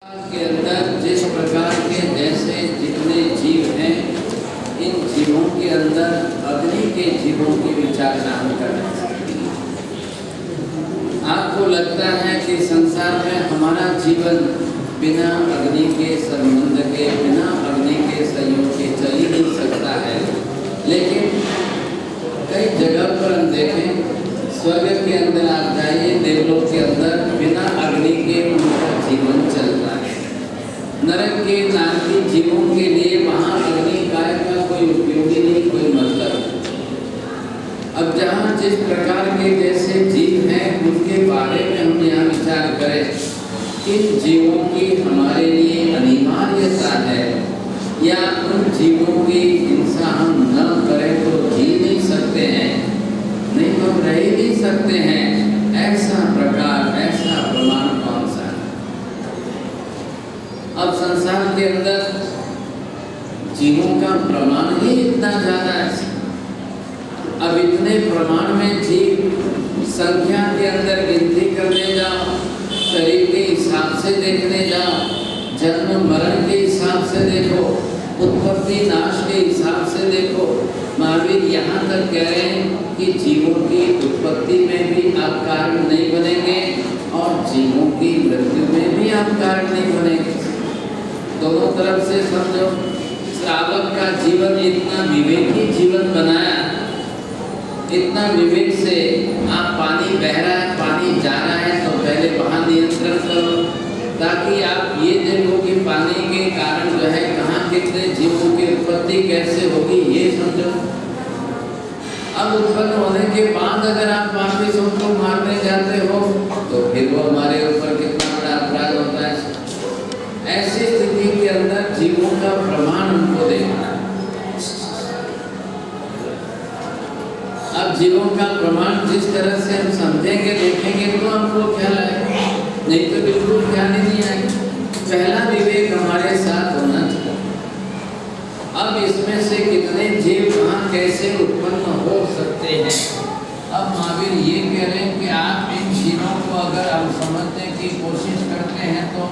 के अंदर जिस प्रकार के जैसे जितने जीव हैं, इन जीवों के अंदर अग्नि के जीवों की विचारना हम करना चाहते हैं। आपको लगता है कि संसार में हमारा जीवन बिना अग्नि के संबंध के, बिना अग्नि के संयोग के चल ही नहीं सकता है। लेकिन कई जगह पर हम देखें, स्वर्ग के अंदर आप जाइए, देवलोक के अंदर बिना अग्नि के उनका जीवन चलता है। नरक के नारकी जीवों के लिए वहाँ अग्नि काय का कोई उपयोगी नहीं, कोई मतलब। अब जहाँ जिस प्रकार के जैसे जीव हैं उनके बारे में हम यहाँ विचार करें, किन जीवों की हमारे लिए अनिवार्यता है या उन जीवों की हिंसा हम न करें तो जी नहीं सकते हैं, नहीं तो रह ही नहीं सकते हैं। ऐसा प्रकार, ऐसा प्रमाण कौन सा है? अब संसार के अंदर जीवों का प्रमाण ही इतना ज्यादा है। अब इतने प्रमाण में जीव संख्या के अंदर गिनती करने जाओ, शरीर के हिसाब से देखने जाओ, जन्म मरण के हिसाब से देखो, उत्पत्ति नाश के हिसाब से देखो। महावीर यहाँ तक कह रहे हैं कि जीवों की उत्पत्ति में भी आप कारण नहीं बनेंगे और जीवों की मृत्यु में भी आप कारण नहीं बनेंगे। दोनों तरफ से समझो। श्रावक का जीवन इतना विवेकी जीवन बनाया, इतना विवेक से आप पानी बह रहा है, पानी जा रहा है तो पहले वहाँ नियंत्रण करो, ताकि आप ये देखो कि पानी के कारण जो है कहाँ कितने जीवों की उत्पत्ति कैसे होगी, ये समझो। अब उत्पन्न होने के बाद अगर आप वापिस उनको मारने जाते हो तो फिर वो हमारे ऊपर कितना बड़ा अपराध होता है। ऐसी स्थिति के अंदर जीवों का प्रमाण हमको देखना है। अब जीवों का प्रमाण जिस तरह से हम समझेंगे, देखेंगे तो हमको ख्याल आएगा, नहीं तो बिल्कुल ख्याल ही नहीं आएगा। पहला विवेक हमारे साथ होना चाहिए। अब इसमें से कितने जीव कहाँ कैसे उत्पन्न हो सकते हैं। अब महावीर ये कह रहे हैं कि आप इन जीवों को अगर हम समझने की कोशिश करते हैं तो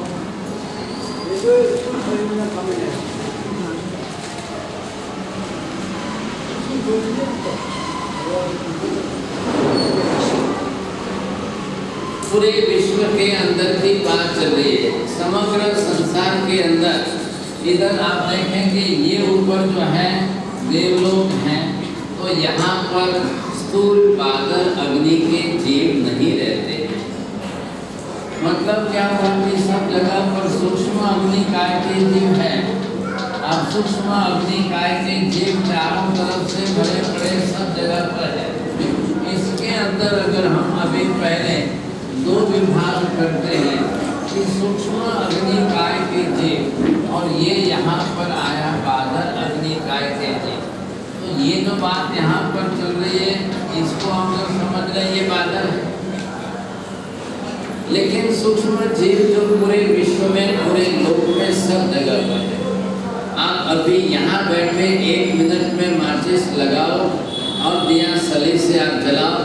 पूरे विश्व के अंदर की बात चल रही है, समग्र संसार के अंदर। इधर आप देखें कि ये ऊपर जो है देवलोक हैं, तो यहाँ पर स्थूल बादल अग्नि के जीव नहीं रहते हैं। मतलब क्या हुआ कि सब जगह पर सूक्ष्म अग्नि काय के जीव है। अब सूक्ष्म अग्नि काय के जीव चारों तरफ से बड़े बड़े सब जगह पर है। इसके अंदर अगर हम अभी पहले दो विभाग करते हैं कि सूक्ष्म अग्नि काय के जीव और ये यहाँ पर आया बादल अग्नि काय के जीव, तो ये जो बात यहाँ पर चल रही है इसको हम लोग समझ रहे हैं ये बादल है। लेकिन सूक्ष्म जीव जो पूरे विश्व में, पूरे लोक में सब जगह पर है। आप अभी यहाँ बैठे 1 मिनट में माचिस लगाओ और दिया सली से आप जलाओ,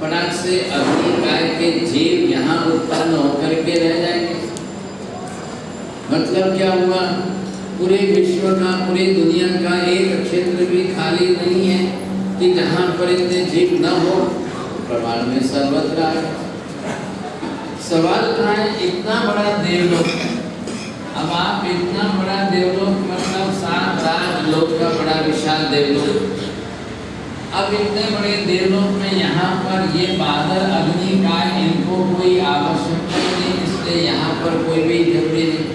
फटाक से अग्नि काय के जीव यहाँ उत्पन्न होकर के रह जाएंगे। मतलब क्या हुआ, पूरे विश्व का, पूरी दुनिया का एक क्षेत्र भी खाली नहीं है कि जहाँ पर इतने जीव न हो। प्रमाण में सर्वत्र है। सवाल था इतना बड़ा देवलोक, अब आप इतना बड़ा देवलोक मतलब 7 राजलोक का बड़ा विशाल देवलोक। अब इतने बड़े देवलोक में यहाँ पर ये बादल अग्नि काय इनको कोई आवश्यकता नहीं, इसलिए यहाँ पर कोई भी जरूरी नहीं।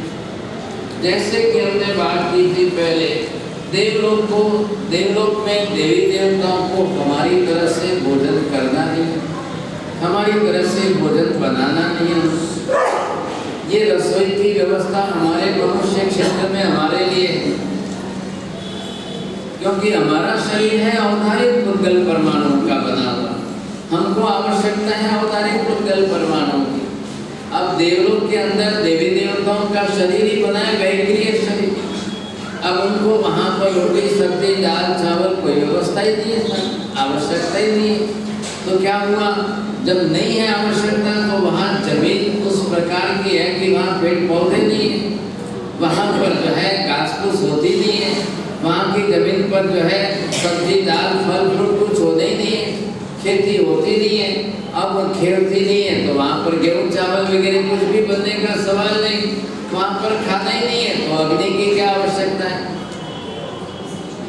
जैसे कि हमने बात की थी पहले, देवलोक में देवी देवताओं को हमारी तरह से भोजन करना नहीं, हमारी तरह से भोजन बनाना नहीं। ये रसोई की व्यवस्था हमारे मनुष्य क्षेत्र में हमारे लिए है, क्योंकि हमारा शरीर है अवधारित पुद्गल परमाणु का बना हुआ। हमको आवश्यकता है अवधारित पुद्गल परमाणु की। अब देवलोक के अंदर देवी देवताओं का शरीर ही बना है, वैक्रिय शरीर। अब उनको वहाँ पर रोटी सब्जी दाल चावल कोई व्यवस्था ही नहीं है, आवश्यकता ही नहीं है। तो क्या हुआ, जब नहीं है आवश्यकता तो वहाँ जमीन उस प्रकार की है कि वहाँ पेड़ पौधे नहीं है, वहाँ पर जो है घास फूस होती नहीं है, वहाँ की जमीन पर जो है सब्जी दाल फल फ्रूट कुछ होते ही नहीं है, खेती होती नहीं है। अब खेती नहीं है तो वहाँ पर गेहूँ चावल वगैरह कुछ भी बनने का सवाल नहीं, वहाँ पर खाना ही नहीं है तो अग्नि की क्या आवश्यकता है।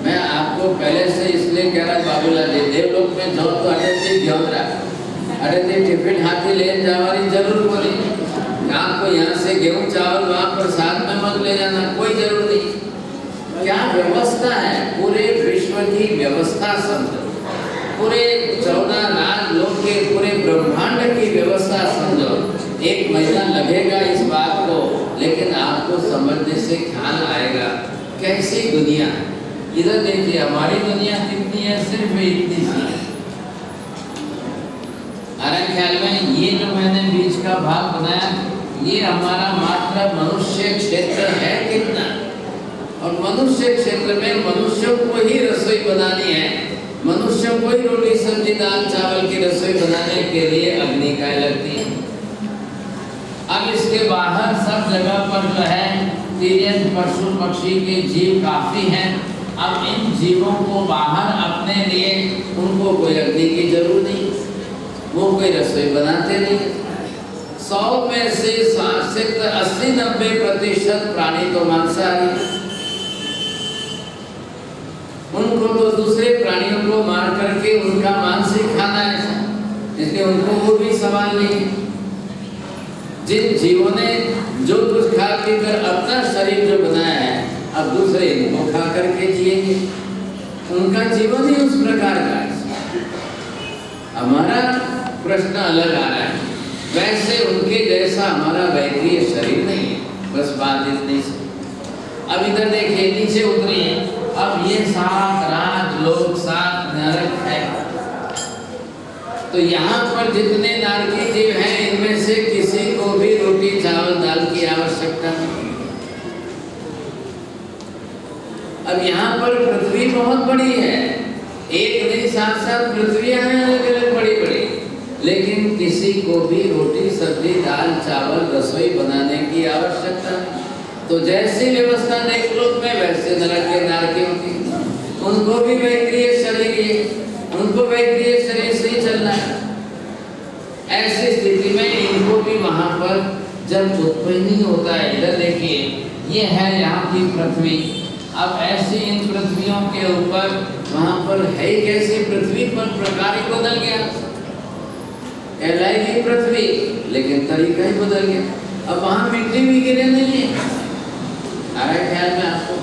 मैं आपको पहले से इसलिए कह रहा बाबूलाल जी देवलोक में जाओ तो अटे थी ध्यान रख, अटे थी टिफिन हाथी ले जावानी जरूर बोली, आपको यहाँ से गेहूँ चावल वहाँ पर साथ में मत ले जाना, कोई जरूर नहीं। क्या व्यवस्था है, पूरे विश्व की व्यवस्था समझो, पूरे 14 लाख लोग के पूरे ब्रह्मांड की व्यवस्था समझो। 1 महीना लगेगा इस बात को, लेकिन आपको समझने से ख्याल आएगा कैसी दुनिया है। इधर देखिए हमारी दुनिया कितनी है, सिर्फ इतनी सी है। हमारे ख्याल में ये जो मैंने बीच का भाग बनाया ये हमारा मात्र मनुष्य क्षेत्र है कितना, और मनुष्य क्षेत्र में मनुष्यों को ही रसोई बनानी है, मनुष्यों को ही रोटी सब्जी दाल चावल की रसोई बनाने के लिए अग्नि का लगती है। अब इसके बाहर सब जगह पर जो है तिर्यक पशु पक्षी के जीव काफी हैं। अब इन जीवों को बाहर अपने लिए उनको कोई अग्नि की जरूरत नहीं, वो कोई रसोई बनाते नहीं। 100 में से 80-90% प्राणी तो मांसाहारी, उनको तो दूसरे प्राणियों को मार करके उनका मांस ही खाना है, इसलिए उनको वो भी सवाल नहीं। जिन जीवों ने जो कुछ खा पी कर अपना शरीर जो बनाया है, अब दूसरे इनको खा करके जिएंगे, उनका जीवन ही उस प्रकार का है। हमारा प्रश्न अलग आ रहा है, वैसे उनके जैसा हमारा वैद्य शरीर नहीं है, बस बात इतनी सी। अब इधर देखिए नीचे उतरिए, अब ये 7 राज लोक 7 नरक है, तो यहाँ पर जितने नारकी जीव हैं इनमें से किसी को भी रोटी चावल दाल की आवश्यकता नहीं। अब यहाँ पर पृथ्वी बहुत बड़ी है, एक नहीं 7 पृथ्वियां हैं अलग अलग बड़ी बड़ी, लेकिन किसी को भी रोटी सब्जी दाल चावल रसोई बनाने की आवश्यकता नहीं। तो जैसी व्यवस्था देवलोक में वैसे नरक के नारकियों की, उनको भी वैक्रिय शरीर है, उनको वैक्रिय शरीर से ही चलना है। ऐसी स्थिति में इनको भी वहां पर जब उत्पन्न होता है, इधर देखिए ये है यहाँ की पृथ्वी। अब ऐसी इन पृथ्वियों के ऊपर वहां पर है कैसी पृथ्वी पर प्रकार ही बदल गया, कहलाएगी पृथ्वी लेकिन तरीका ही बदल गया। अब वहां मिट्टी भी गिरे नहीं है, आ रहा है ख्याल में आपको।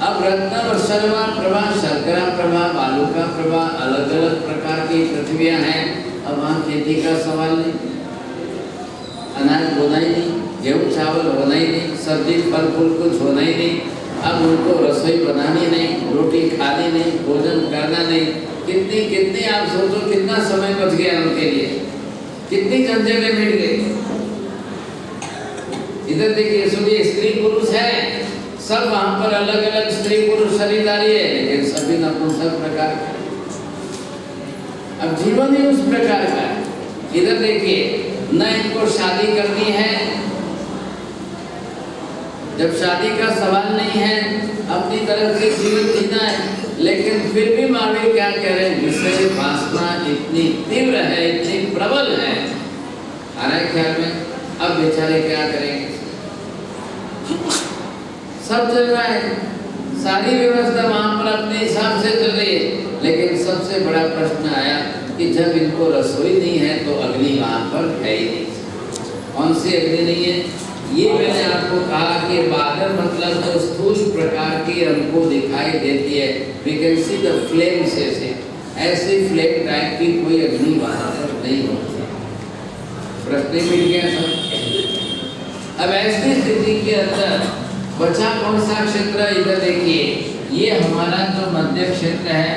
अब रत्न और शर्मा प्रभा शर्करा प्रभा बालू का प्रभा अलग अलग प्रकार की पृथ्वियां हैं। अब वहाँ खेती का सवाल नहीं, अनाज बोना ही नहीं, गेहूँ चावल होना ही नहीं, सब्जी फल फूल कुछ होना ही नहीं। अब उनको रसोई बनानी नहीं, रोटी खानी नहीं, भोजन करना नहीं। कितनी आप सोचो कितना समय बच गया उनके लिए, कितनी झंझटें मिट गई। इधर देखिए सुनिए स्त्री पुरुष है, सब वहां पर अलग अलग स्त्री पुरुष शरीरधारी है, लेकिन सभी नपुंसक प्रकार के। अब जीवन ही उस प्रकार का है। इधर देखिए न इनको शादी करनी है, जब शादी का सवाल नहीं है, अपनी तरफ से जीवन जीना है, लेकिन फिर भी महावीर क्या कह रहे हैं, विषय वासना इतनी तीव्र है, इतनी प्रबल है, आ रहा है ख्याल में। अब बेचारे क्या करेंगे, सब चल रहा है, सारी व्यवस्था वहां पर अपने हिसाब से चल रही है, लेकिन सबसे बड़ा प्रश्न आया कि जब इनको रसोई नहीं है तो अग्नि वहां पर है ही नहीं। कौन सी अग्नि नहीं है, ये मैंने आपको कहा कि बादल मतलब जो स्थूल प्रकार की हमको दिखाई देती है, we can see the flames ऐसे, ऐसी फ्लेम टाइप की कोई अग्नि वहां पर नहीं होती। प्रश्न मिल गया सब। अब ऐसी स्थिति के अंदर बचा कौन सा क्षेत्र, इधर देखिए ये हमारा जो मध्य क्षेत्र है,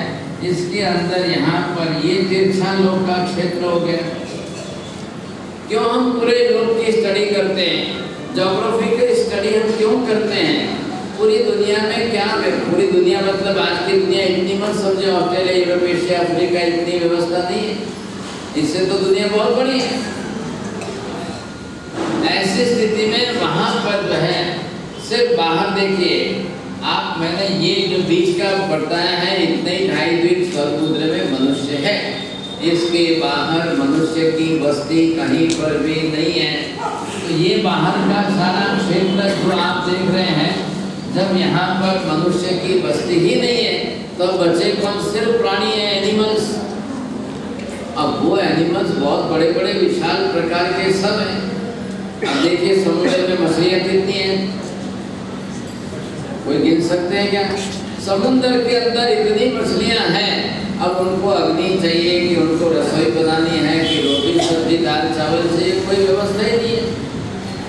इसके अंदर यहाँ पर ये तिरछा लोक का क्षेत्र हो गया। क्यों हम पूरे लोक की स्टडी करते हैं, ज्योग्राफी की स्टडी हम क्यों करते हैं? पूरी दुनिया में क्या है, पूरी दुनिया मतलब आज की दुनिया इतनी मत समझे, ऑस्ट्रेलिया यूरोप एशिया अफ्रीका इतनी व्यवस्था नहीं है। इससे तो दुनिया बहुत बड़ी है। ऐसी स्थिति में वहां पर जो है सिर्फ बाहर देखिए आप, मैंने ये जो बीच का बताया है, इतने ही 2.5 द्वीप समुद्र में मनुष्य है, इसके बाहर मनुष्य की बस्ती कहीं पर भी नहीं है। तो ये बाहर का सारा क्षेत्र जो आप देख रहे हैं, जब यहाँ पर मनुष्य की बस्ती ही नहीं है तो बचे कौन? सिर्फ प्राणी है, एनिमल्स। अब वो एनिमल्स बहुत बड़े बड़े विशाल प्रकार के सब हैं। अब देखिए समुद्र में मछलियाँ कितनी हैं, कोई गिन सकते हैं क्या? समुद्र के अंदर इतनी मछलियाँ हैं। अब उनको अग्नि चाहिए कि उनको रसोई बनानी है कि रोटी सब्जी दाल चावल से, कोई व्यवस्था ही नहीं है।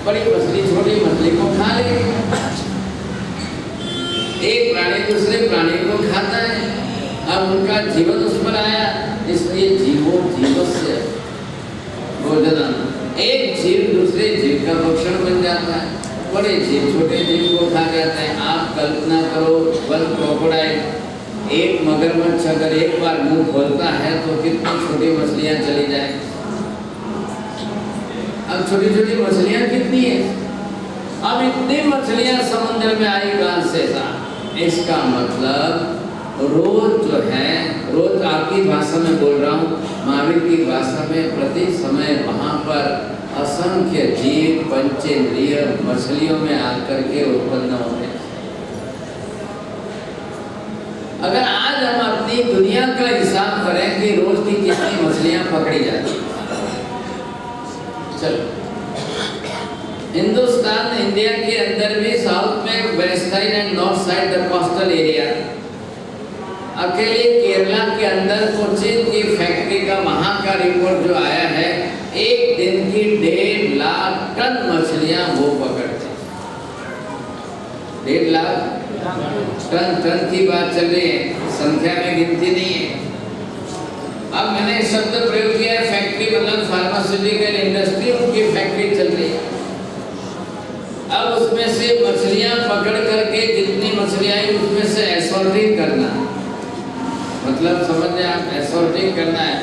बड़ी मछली छोटी मछली को खा लेगी, एक प्राणी दूसरे प्राणी को खाता है। अब उनका जीवन उस पर आया, इसलिए जीवो जीवस्य भोजनम, एक जीव दूसरे जीव का भक्षण बन जाता है। बड़े जीव छोटे जीव को खा जाते हैं। आप कल्पना करो, वन क्रोकोडाइल, एक मगरमच्छ अगर एक बार मुंह खोलता है तो कितनी छोटी मछलियां चली जाए। अब छोटी छोटी मछलियां कितनी है? अब इतनी मछलियां समुद्र में आई कहां से था? इसका मतलब रोज जो है, रोज आपकी भाषा में बोल रहा हूँ, महावीर की भाषा में, प्रति समय वहाँ पर असंख्य जीव पंचेंद्रिय मछलियों में आकर के उत्पन्न होते हैं। अगर आज हम अपनी दुनिया का हिसाब करें कि रोज की कितनी मछलियां पकड़ी जाती हैं, चलो हिंदुस्तान, इंडिया के अंदर भी साउथ में west side and north side the coastal area, अकेले केरला के अंदर कोचीन की फैक्ट्री का वहां का रिपोर्ट जो आया है, एक दिन की 1.5 लाख टन मछलियां वो पकड़ते हैं। 1.5 लाख टन की बात चल रही है, संख्या में गिनती नहीं है। अब मैंने शब्द प्रयोग किया है फैक्ट्री, मतलब फार्मास्यूटिकल इंडस्ट्री, उनकी फैक्ट्री चल रही है। अब उसमें से मछलियां पकड़ करके जितनी मछलियां आई उसमें से एसोर्टिंग करना, मतलब समझ आप, एसोर्टिंग करना है,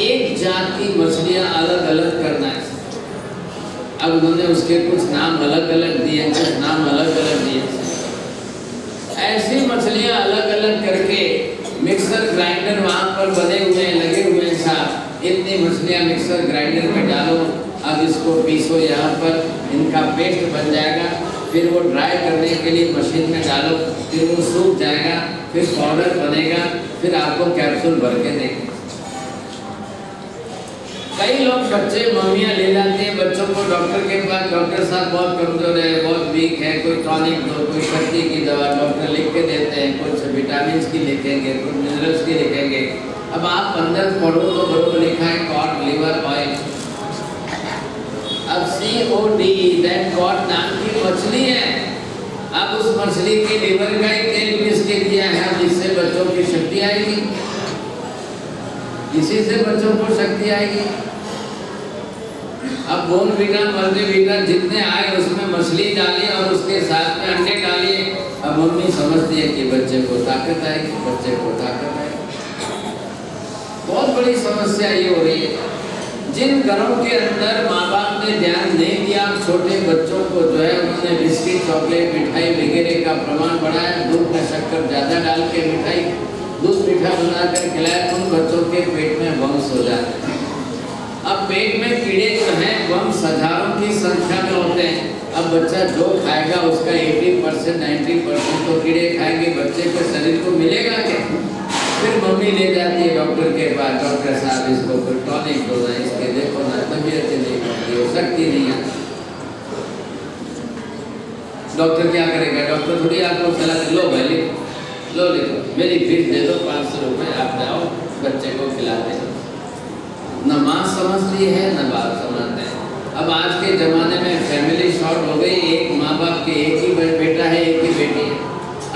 एक जात की मछलियां अलग अलग करना है। अब उन्होंने उसके कुछ नाम अलग अलग दिए, कुछ नाम अलग अलग दिए। ऐसी मछलियां अलग अलग करके मिक्सर ग्राइंडर वहाँ पर बने हुए हैं, लगे हुए हैं साहब, इतनी मछलियां मिक्सर ग्राइंडर में डालो, अब इसको पीसो, यहाँ पर इनका पेस्ट बन जाएगा, फिर वो ड्राई करने के लिए मशीन में डालो, फिर वो सूख जाएगा, फिर पाउडर बनेगा, फिर आपको कैप्सूल भर के देंगे। कई लोग बच्चे मम्मियाँ ले जाते हैं बच्चों को डॉक्टर के पास, डॉक्टर साहब बहुत कमजोर है, बहुत वीक है, कोई टॉनिक दो, कोई शक्ति की दवा डॉक्टर लिख के देते हैं, कुछ विटामिन की लिखेंगे, कुछ मिनरल्स की लिखेंगे। अब आप अंदर पढ़ो तो बरोबर लिखा है कॉड लिवर ऑयल। अब COD, दैट कॉड नाम की मछली है। अब उस मछली के लिवर का ही तेल पीस के दिया है, जिससे बच्चों की शक्ति आएगी, इसी से बच्चों को शक्ति आएगी। अब बोर्नवीटा, मल्टीवीटा जितने आए उसमें मछली डालिए और उसके साथ में अंडे डालिए। अब मम्मी समझती है कि बच्चे को ताकत आएगी, बच्चे को ताकत आएगी। बहुत बड़ी समस्या ये हो रही है। जिन घरों के अंदर माँ बाप ने ध्यान नहीं दिया, छोटे बच्चों को जो है उन्होंने बिस्किट, चॉकलेट, मिठाई वगैरह का प्रमाण बढ़ाया, दूध में शक्कर ज़्यादा डाल के मिठाई, दूध मीठा बनाकर खिलाया, उन बच्चों के पेट में वंश हो जाते हैं। अब पेट में कीड़े जो हैं वंश हजारों की संख्या में होते हैं। अब बच्चा जो खाएगा उसका 80% 90% तो कीड़े खाएंगे, बच्चे के शरीर को मिलेगा क्या? फिर मम्मी ले जाती है डॉक्टर के पास, डॉक्टर साहब इसको फिर टॉनिक दो ना, इसके देखो ना तबीयत नहीं बनती हो, शक्ति नहीं आती। डॉक्टर क्या करेगा? डॉक्टर थोड़ी आपको सलाह दे, लो भाई लो लिखो, मेरी फीस दे दो 500 रुपये, आप जाओ बच्चे को खिलाते हैं। न माँ समझती है न बाप समझते हैं। अब आज के ज़माने में फैमिली शॉर्ट हो गई, एक माँ बाप के एक ही बेटा है, एक ही बेटी है।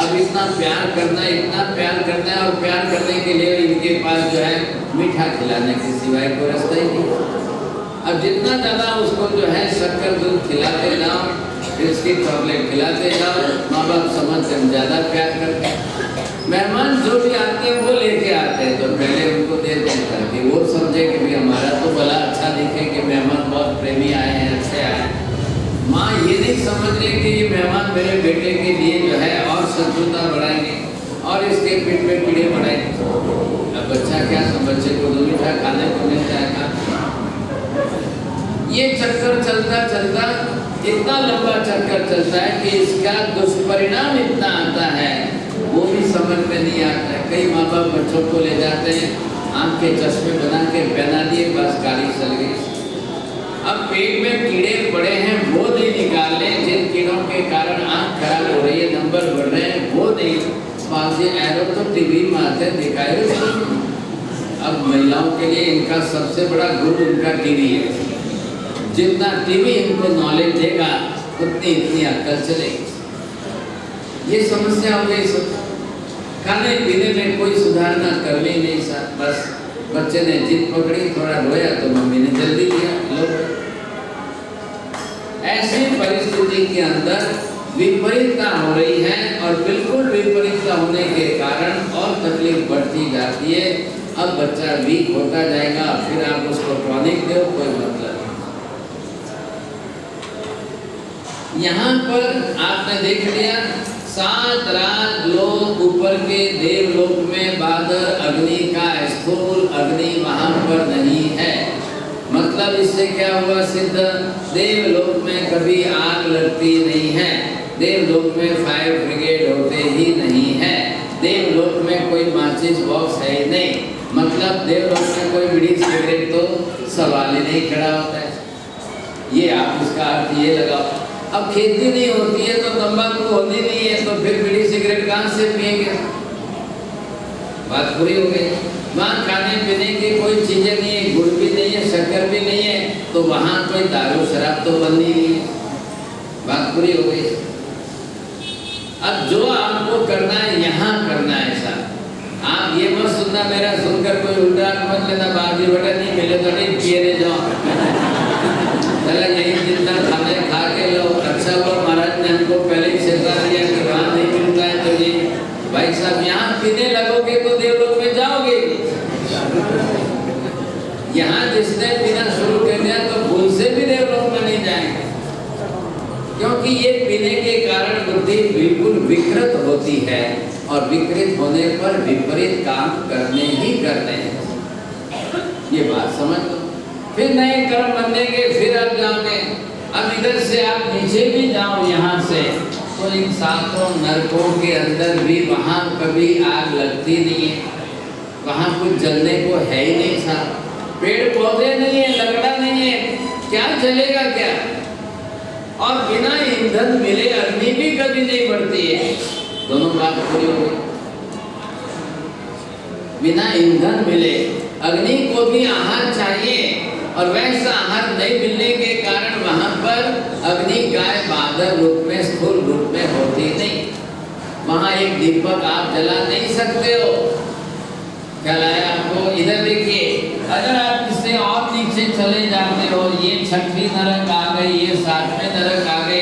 अब इतना प्यार करना है, इतना प्यार करना है, और प्यार करने के लिए इनके पास जो है मीठा खिलाने के सिवाय कोई रास्ता ही नहीं। अब जितना ज़्यादा उसको जो है शक्कर दूध खिलाते जाओ, बिस्किट चॉकलेट खिलाते जाओ, माँ बाप समझते हम ज़्यादा प्यार करते हैं। मेहमान जो भी आते हैं वो लेके आते हैं, तो पहले उनको देते हैं ताकि वो वो समझे कि भाई हमारा तो भला अच्छा दिखे कि मेहमान बहुत प्रेमी आए हैं, अच्छे आए हैं। माँ ये नहीं समझ रही कि ये मेहमान मेरे बेटे के लिए जो है और शत्रुता बढ़ाएंगे और इसके पेट में कीड़े बढ़ाएंगे। अब बच्चा क्या बच्चे को दो मीठा खाने को मिल जाएगा। ये चक्कर चलता चलता इतना लंबा चक्कर चलता है कि इसका दुष्परिणाम इतना आता है वो भी समझ में नहीं आता है। कई माँ बाप बच्चों को ले जाते हैं, आँख के चश्मे बना के पहना दिए, बस गाड़ी चल गई। अब पेट में कीड़े पड़े हैं वो नहीं निकाल लें, जिन कीड़ों के कारण आँख खराब हो रही है, नंबर बढ़ रहे हैं, वो नहीं। पाँचे एरो तो टीवी में आते दिखाए। अब महिलाओं के लिए इनका सबसे बड़ा गुरु उनका टीवी है। जितना टीवी इनको नॉलेज देगा उतनी इतनी अक्ल चलेगी। ये समस्या हो गई सब। खाने पीने में कोई सुधार ना करने नहीं सर, बस बच्चे ने जिद पकड़ी, थोड़ा रोया तो मम्मी ने जल्दी दिया लो। ऐसी परिस्थिति के अंदर विपरीतता हो रही है और बिल्कुल विपरीतता होने के कारण और तकलीफ बढ़ती जाती है। अब बच्चा वीक होता जाएगा, फिर आप उसको टॉनिक दो, कोई मतलब नहीं। यहाँ पर आपने देख लिया 7 रात लोग ऊपर के देवलोक में बादर अग्नि का स्थूल अग्नि वहाँ पर नहीं है। मतलब इससे क्या हुआ सिद्ध? देवलोक में कभी आग लगती नहीं है, देवलोक में फायर ब्रिगेड होते ही नहीं है, देवलोक में कोई माचिस बॉक्स है ही नहीं। मतलब देवलोक में कोई बीड़ी सिगरेट तो सवाल ही नहीं खड़ा होता है। ये आप इसका अर्थ ये लगाओ। अब खेती नहीं होती है तो तंबाकू होती नहीं है, तो फिर बीड़ी सिगरेट कहाँ से पिएंगे? बात पूरी हो गई। वहाँ खाने पीने की कोई चीजें नहीं है, गुड़ भी नहीं है, शक्कर भी नहीं है, तो वहाँ कोई दारू शराब तो बंद ही नहीं है। बात पूरी हो गई। अब जो आपको करना है यहाँ करना है साहब। आप ये मत सुनना मेरा सुनकर कोई उल्टा मत लेना, बाजी बटा नहीं मिले तो नहीं पिए जाओ। चला यही जितना खाने खा के लो। अच्छा हुआ महाराज ने हमको पहले ही चेता दिया कि वहाँ नहीं मिलता है, तो ये भाई साहब यहाँ पीने लगोगे तो देवलोक में जाओगे। यहाँ जिसने पीना शुरू कर दिया तो भूल से भी देवलोक में नहीं जाएंगे, क्योंकि ये पीने के कारण बुद्धि बिल्कुल विकृत होती है और विकृत होने पर विपरीत काम करने ही करते हैं। ये बात समझ लो। फिर नए कर्म बनेंगे, फिर आप जाओगे। अब इधर से आप नीचे भी जाओ यहाँ से, तो इन 7 नरकों के अंदर भी वहाँ कभी आग लगती नहीं है, वहाँ कुछ जलने को है ही नहीं था। पेड़ पौधे नहीं है, लकड़ा नहीं है, क्या जलेगा क्या? और बिना ईंधन मिले अग्नि भी कभी नहीं बढ़ती है। दोनों बात पूरी हो गई। बिना ईंधन मिले अग्नि को भी आहार चाहिए, और वैसा आहार नहीं मिलने के कारण वहाँ पर अग्नि गाय बादर रूप में स्थूल रूप में होती नहीं। वहाँ एक दीपक आप जला नहीं सकते हो। क्या लाया आपको? इधर देखिए, अगर आप इससे और नीचे चले जाते हो, ये 6वीं नरक आ गई, ये 7वें नरक आ गए,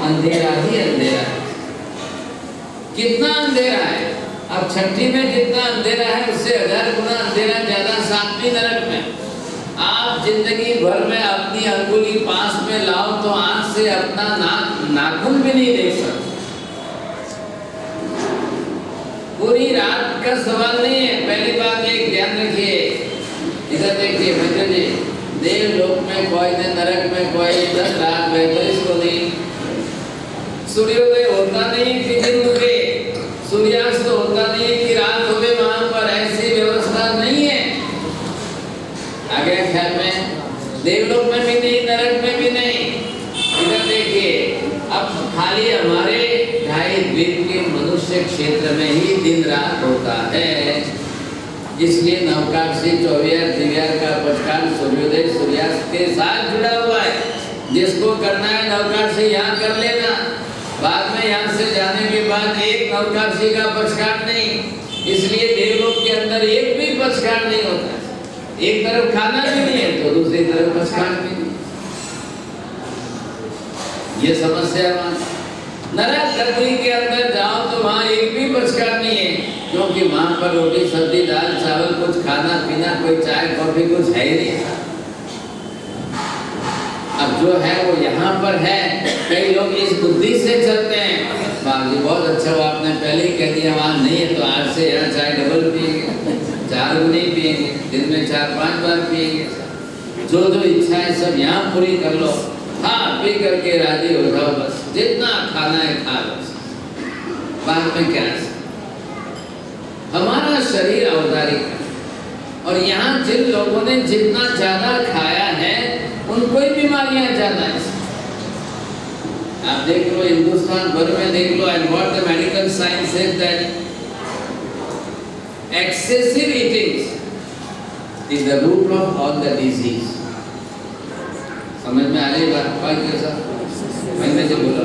अंधेरा ही अंधेरा। कितना अंधेरा है? अब 6वीं में जितना अंधेरा है उससे 1000 गुना अंधेरा ज्यादा 7वीं नरक में। आप जिंदगी भर में अपनी अंगुली पास में लाओ तो आंख से अपना नाखून भी नहीं देख सकते। पूरी रात का सवाल नहीं है। पहली बात एक ध्यान रखिए, इधर देखिए मित्र जी, देवलोक में कोई ने, नरक में कोई, 10 रात में तो इसको नहीं। सूर्योदय होता नहीं कि दिन उगे, सूर्यास्त होता नहीं कि रात हो गई, वहां पर ऐसी व्यवस्था नहीं है। आगे ख्याल में देवलोक में भी नहीं, नरक में भी नहीं। इधर देखिए, अब खाली हमारे 2.5 द्वीप के मनुष्य क्षेत्र में ही दिन रात होता है। इसलिए नवकाशी 24 दिव्यार का पचकाल सूर्योदय सूर्यास्त के साथ जुड़ा हुआ है। जिसको करना है नवकाशी यहाँ कर लेना, बाद में यहाँ से जाने के बाद एक नवकाशी का पचकाल नहीं। इसलिए देवलोक के अंदर एक भी पचकाल नहीं होता। एक तरफ खाना भी नहीं है तो दूसरी तरफ पचकाल भी नहीं। ये समस्या नरक गति के अंदर जाओ तो वहाँ एक भी बचकान नहीं है, क्योंकि वहाँ पर रोटी सब्जी दाल चावल कुछ खाना पीना कोई चाय कॉफी कुछ है ही नहीं। अब जो है वो यहाँ पर है। कई लोग इस बुद्धि से चलते हैं, बाबू जी बहुत अच्छा हुआ आपने पहले ही कह दिया, वहाँ नहीं है तो आज से यहाँ चाय डबल पिएंगे, 4 गुनी पिएंगे, दिन में 4-5 बार पिएंगे, जो जो इच्छा है सब यहाँ पूरी कर लो, हाँ पी करके राजी हो जाओ, बस जितना खाना है खा लो, बाद में क्या है। हमारा शरीर औदारिक है, और यहाँ जिन लोगों ने जितना ज्यादा खाया है उनको ही बीमारियां ज्यादा है। आप देख लो हिंदुस्तान भर में देख लो, and what the medical science says that excessive eating is the root of all the disease. समझ में आ रही बात? कोई कैसा मैंने जो बोला,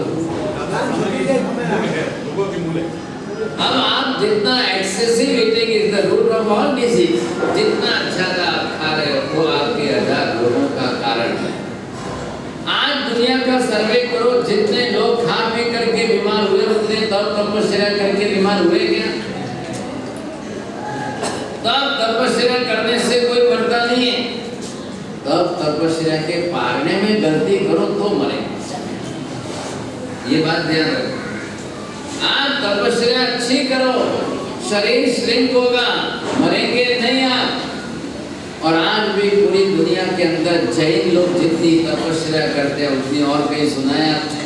अब आप जितना excessive eating is the root of all disease, जितना ज्यादा आप खा रहे हो वो आपके 1000 रोगों का कारण है। आज दुनिया का सर्वे करो, जितने लोग खा पी करके बीमार हुए उतने तप तपस्या करके बीमार हुए क्या? तप तपस्या करने से कोई मरता नहीं है, तप तपस्या के पारने में गलती करो तो मरे, ये बात ध्यान रखो। आज तपस्या अच्छी करो, शरीर श्रिंक होगा, मरेंगे नहीं आप। और आज भी पूरी दुनिया के अंदर जैन लोग जितनी तपस्या करते हैं उतनी और कहीं सुनाया आपने?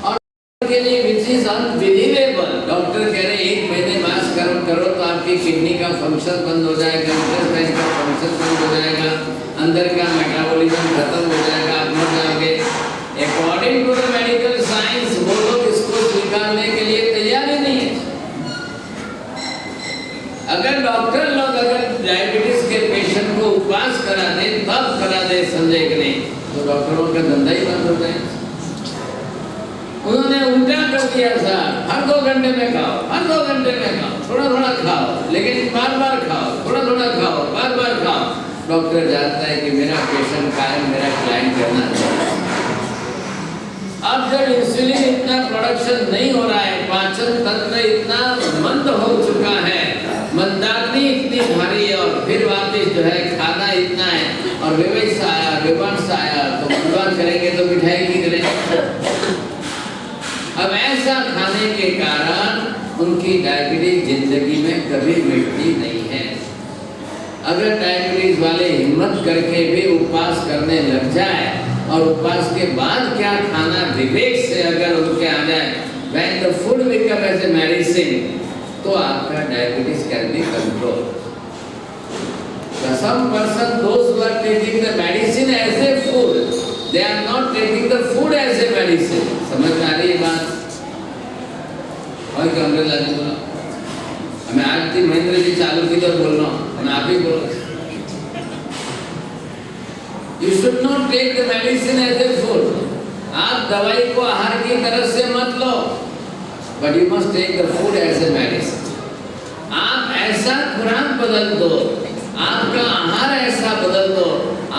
और के लिए विच इज अनबिलीवेबल, डॉक्टर कह रहे हैं 1 महीने मास कर्म करो तो आपकी किडनी का फंक्शन बंद हो जाएगा, इंटेस्टाइन का फंक्शन बंद हो जाएगा, अंदर का मेटाबॉलिज्म खत्म हो जाएगा, आप मर जाओगे। According to the medical science वो लोग इसको स्वीकारने के लिए तैयार ही नहीं है। अगर डॉक्टर लोग अगर डायबिटीज के पेशेंट को उपवास करा दे, तब करा दे संजय के नहीं, तो डॉक्टरों का धंधा ही बंद हो जाए। उन्होंने उल्टा कर दिया था, हर 2 घंटे में खाओ, हर 2 घंटे में खाओ, थोड़ा थोड़ा खाओ, लेकिन बार-बार खाओ, थोड़ा थोड़ा खाओ, बार-बार खाओ। डॉक्टर जानता है कि मेरा पेशेंट कायम मेरा क्लाइंट करना चाहिए। अब जब इंसुलिन इतना प्रोडक्शन नहीं हो रहा है, पाचन तंत्र इतना मंद हो चुका है, मंदाग्नि इतनी भारी है, और फिर वापस जो है खाना इतना है, और विवश आया विवश आया तो मनवा करेंगे तो मिठाई की करेंगे। अब ऐसा खाने के कारण उनकी डायबिटीज जिंदगी में कभी मिटती नहीं है। अगर डायबिटीज वाले हिम्मत करके भी उपवास करने लग जाए और उपवास के बाद क्या खाना विवेक से अगर उनके आ जाए, when the food become as a medicine, तो आपका diabetes can be control. Some person those who are taking the medicine as a food, they are not taking the food as a medicine। समझ में आ रही है बात? और क्या अंग्रेज आदमी बोला, मैं आज थी महेंद्र जी चालू की तो बोल रहा हूँ, मैं आप ही बोल रहा हूँ। You should not take the medicine as a food। आप दवाई को आहार की तरह से मत लो, but you must take the food as a medicine। आप ऐसा खुराक बदल दो, आपका आहार ऐसा बदल दो,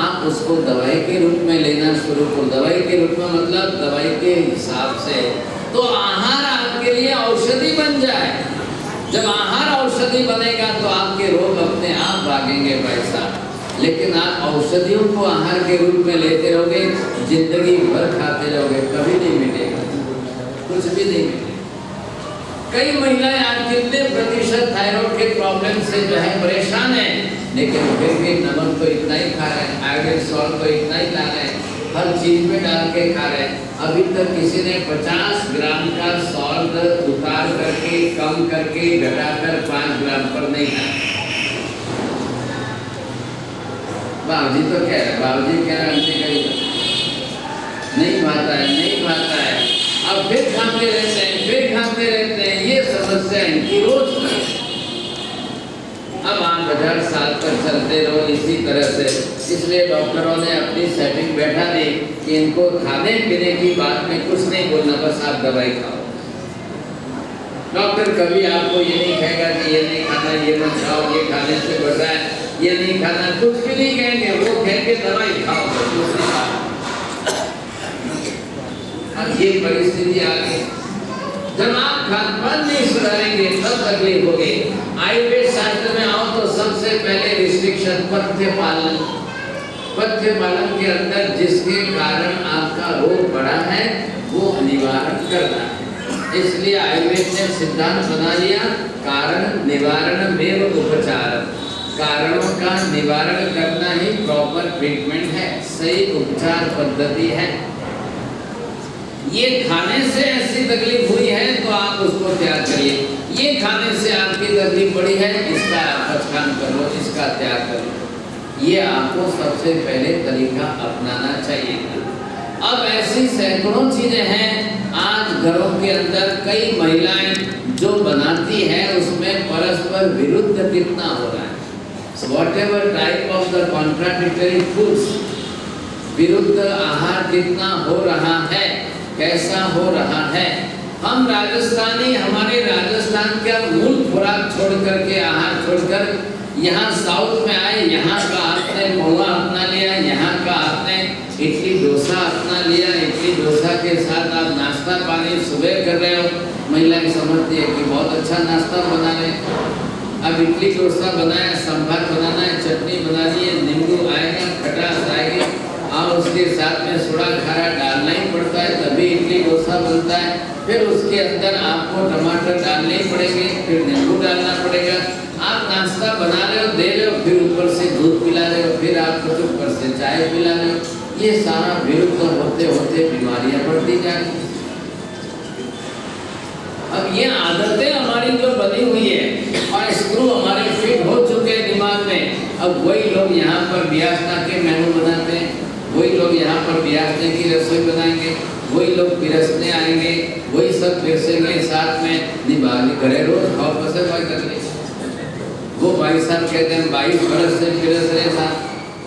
आप उसको दवाई के रूप में लेना शुरू करो। दवाई के रूप में मतलब दवाई के हिसाब से, तो आहार आपके लिए औषधि बन जाए। जब आहार औषधि बनेगा तो आपके रोग अपने आप भागेंगे पैसा। लेकिन आप औषधियों को आहार के रूप में लेते रहोगे, जिंदगी भर खाते रहोगे, कभी नहीं मिलेगा, कुछ भी नहीं मिलेगा। कई महिलाएं आज कितने प्रतिशत थायराइड के प्रॉब्लम से जो है परेशान है, लेकिन फिर भी नमक तो इतना ही खा रहे हैं, आयोडीन सॉल्ट तो इतना ही ला रहे हैं, हर चीज में डाल के खा रहे हैं। अभी तक किसी ने 50 ग्राम का सॉल्ट उतार करके कम करके घटाकर 5 ग्राम पर नहीं खाया। बाबूजी तो कह रहे, बाबूजी कह रहे नहीं खाता है, नहीं खाता है, अब फिर खाते रहते हैं, फिर खाते रहते हैं, ये समस्या इनकी रोज की। अब 8000 साल तक चलते रहो इसी तरह से। इसलिए डॉक्टरों ने अपनी सेटिंग बैठा दी कि इनको खाने पीने की बात में कुछ नहीं बोलना, बस आप दवाई खाओ। डॉक्टर कभी आपको ये नहीं कहेगा कि ये नहीं खाना, ये मत खाओ, ये खाने से बढ़ता है, ये नहीं खाना, कुछ भी नहीं कहेंगे। वो कहेंगे दवाई खाओ। अब ये परिस्थिति आ गई। जब आप खान पान नहीं सुधारेंगे तब तकलीफ होगी। आयुर्वेद शास्त्र में आओ तो सबसे पहले रिस्ट्रिक्शन पथ्य पालन। पथ्य पालन के अंदर जिसके कारण आपका रोग बढ़ा है वो निवारण करना है। इसलिए आयुर्वेद ने सिद्धांत बना लिया कारण निवारण में उपचार। कारणों का निवारण करना ही प्रॉपर ट्रीटमेंट है, सही उपचार पद्धति है। ये खाने से ऐसी तकलीफ हुई है तो आप उसको त्याग करिए। ये खाने से आपकी तकलीफ बढ़ी है, इसका अपचयन कर लो, इसका त्याग कर लो। ये आपको सबसे पहले तरीका अपनाना चाहिए। अब ऐसी सैकड़ों चीजें हैं आज घरों के अंदर, कई महिलाएं जो बनाती है उसमें परस्पर विरुद्ध कितना हो रहा है। Whatever type of the contradictory foods, विरुद्ध आहार कितना हो रहा है, कैसा हो रहा है। हम राजस्थानी, हमारे राजस्थान का मूल खुराक छोड़ करके, आहार छोड़कर यहाँ साउथ में आए, यहाँ का आपने पोहा अपना लिया, यहाँ का आपने इडली डोसा अपना लिया। इडली डोसा के साथ आप नाश्ता पानी सुबह कर रहे हो, महिलाएं समझती है कि बहुत अच्छा नाश्ता बना रहे। अब इडली डोसा बनाया, संभार बनाना है, चटनी बना दी है, नींबू आएगा, खटास आएगी और उसके साथ में सोडा खारा डालना ही पड़ता है तभी इडली डोसा बनता है। फिर उसके अंदर आपको टमाटर डालने ही पड़ेंगे, फिर नींबू डालना पड़ेगा। आप नाश्ता बना रहे हो, दे रहे हो, फिर ऊपर से दूध पिला रहे हो, फिर आप कुछ ऊपर से चाय पिला रहे हो। ये सारा विरुद्ध होते होते बीमारियां बढ़ती जाएंगी। अब ये आदतें हमारी जो बनी हुई है और स्क्रू हमारे फिट हो चुके हैं दिमाग में। अब वही लोग यहाँ पर ब्यास्ता के मेनू बनाते हैं, वही लोग यहाँ पर ब्यास्ते की रसोई बनाएंगे, वही लोग पिरसने आएंगे, वही सब पिरसेंगे साथ में निभाने करे रोज खाओ पसे भाई कर ले। वो भाई साहब कहते हैं 22 बरस से पिरस रहे था,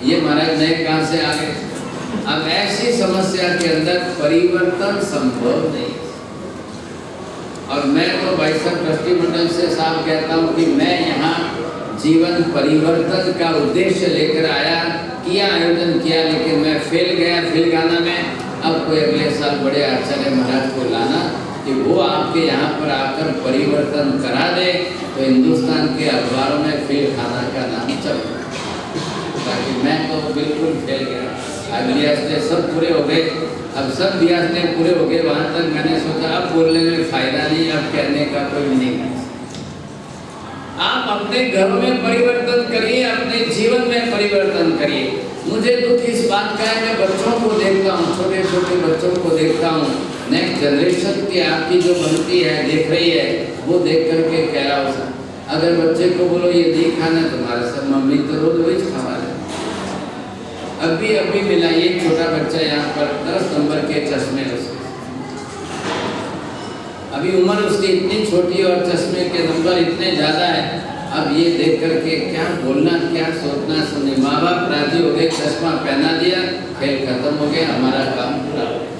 ये महाराज नए कहाँ से आ गए। अब ऐसी समस्या के अंदर परिवर्तन संभव नहीं। और मैं तो भाई साहब ट्रस्टी मंडल से साफ कहता हूँ कि मैं यहाँ जीवन परिवर्तन का उद्देश्य लेकर आया, किया, आयोजन किया, लेकिन मैं फेल गया फिलगाना में। अब कोई अगले साल बड़े आचार्य महाराज को लाना कि वो आपके यहाँ पर आकर परिवर्तन करा दे तो हिंदुस्तान के अखबारों में फिल खाना का नाम चल। ताकि मैं तो बिल्कुल फेल गया। अभियास सब पूरे हो गए, अब सब ब्याज ने पूरे हो गए। वहाँ तक मैंने सोचा अब बोलने में फायदा नहीं, अब कहने का कोई नहीं। आप अपने घरों में परिवर्तन करिए, अपने जीवन में परिवर्तन करिए। मुझे दुख इस बात का है, मैं बच्चों को देखता हूँ, छोटे छोटे बच्चों को देखता हूँ, नेक्स्ट जनरेशन की आपकी जो बनती है देख रही है, वो देख करके कह रहा हूँ अगर बच्चे को बोलो ये नहीं खाना तुम्हारे सब मम्मी तो रोज वही खा रहे। अभी मिला ये छोटा बच्चा यहाँ पर 10 नंबर के चश्मे उसके, अभी उम्र उसकी इतनी छोटी और चश्मे के नंबर इतने ज़्यादा है। अब ये देख करके क्या बोलना क्या सोचना सुने। माँ बाप राजी हो गए, चश्मा पहना दिया, खेल खत्म हो गया, हमारा काम पूरा हो गया।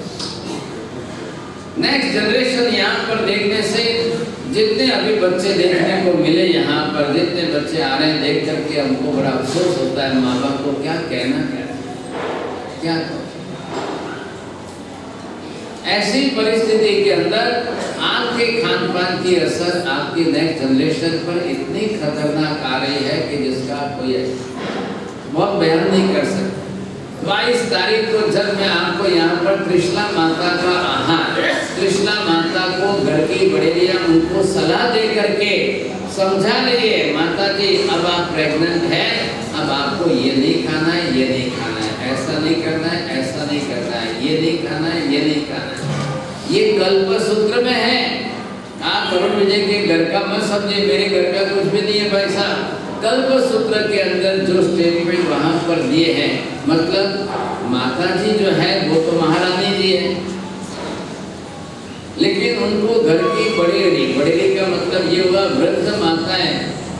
नेक्स्ट जनरेशन यहाँ पर देखने से जितने अभी बच्चे देखने को मिले, यहाँ पर जितने बच्चे आ रहे हैं देख करके हमको बड़ा अफसोस होता है। माँ बाप को क्या कहना क्या ऐसी परिस्थिति के अंदर आपके खान पान की असर आपकी नेक्स्ट जनरेशन पर इतनी खतरनाक आ रही है कि जिसका कोई बहुत बयान नहीं कर सकता। 22 तारीख को जब मैं आपको यहाँ पर त्रिशला माता का आहार, त्रिशला माता को घर की बड़ेरियाँ उनको सलाह दे करके समझा रही है, माता जी अब आप प्रेग्नेंट है, अब आपको ये नहीं खाना है, ये नहीं खाना है, ऐसा नहीं करना है, ऐसा नहीं करना है, ये नहीं खाना है, ये नहीं खाना है। ये कल्प सूत्र में है। आप वरुण विजय के घर का मत समझे, मेरे घर का कुछ भी नहीं है भाई साहब। कल्प सूत्र के अंदर जो स्टेटमेंट वहाँ पर दिए हैं, मतलब माता जी जो है वो तो महारानी जी है, लेकिन उनको घर की बड़ेरी का मतलब ये हुआ वृद्ध माता है,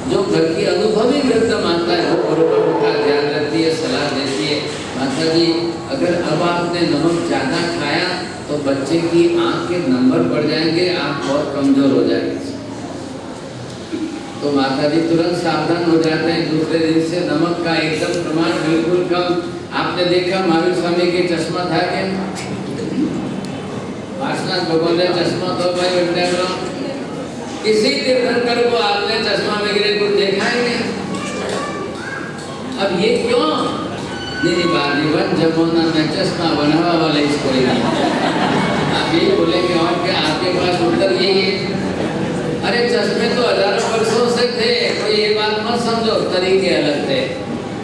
जो घर की अनुभवी वृद्ध माता है, वो बरोबर उनका ध्यान रखती है, सलाह देती है। माता जी अगर अब आपने नमक ज़्यादा खाया तो बच्चे की आँख के नंबर बढ़ जाएंगे, आँख बहुत कमजोर हो जाएगी। तो माता जी तुरंत सावधान हो जाते हैं। दूसरे दिन से नमक का एकदम प्रमाण बिल्कुल कम। आपने देखा महावीर स्वामी के चश्मा था क्या? कृष्णदास भगवान ने चश्मा तो भाई उल्टा करो, किसी तीर्थंकर को आपने चश्मा वगैरह को देखा ही नहीं। अब ये क्यों? निबान जमुना में चश्मा बनवा वाले इसको आप यही बोलेंगे और क्या आपके पास उत्तर यही है? अरे चश्मे तो हजारों वर्षों से थे, कोई ये बात मत समझो, तरीके अलग थे,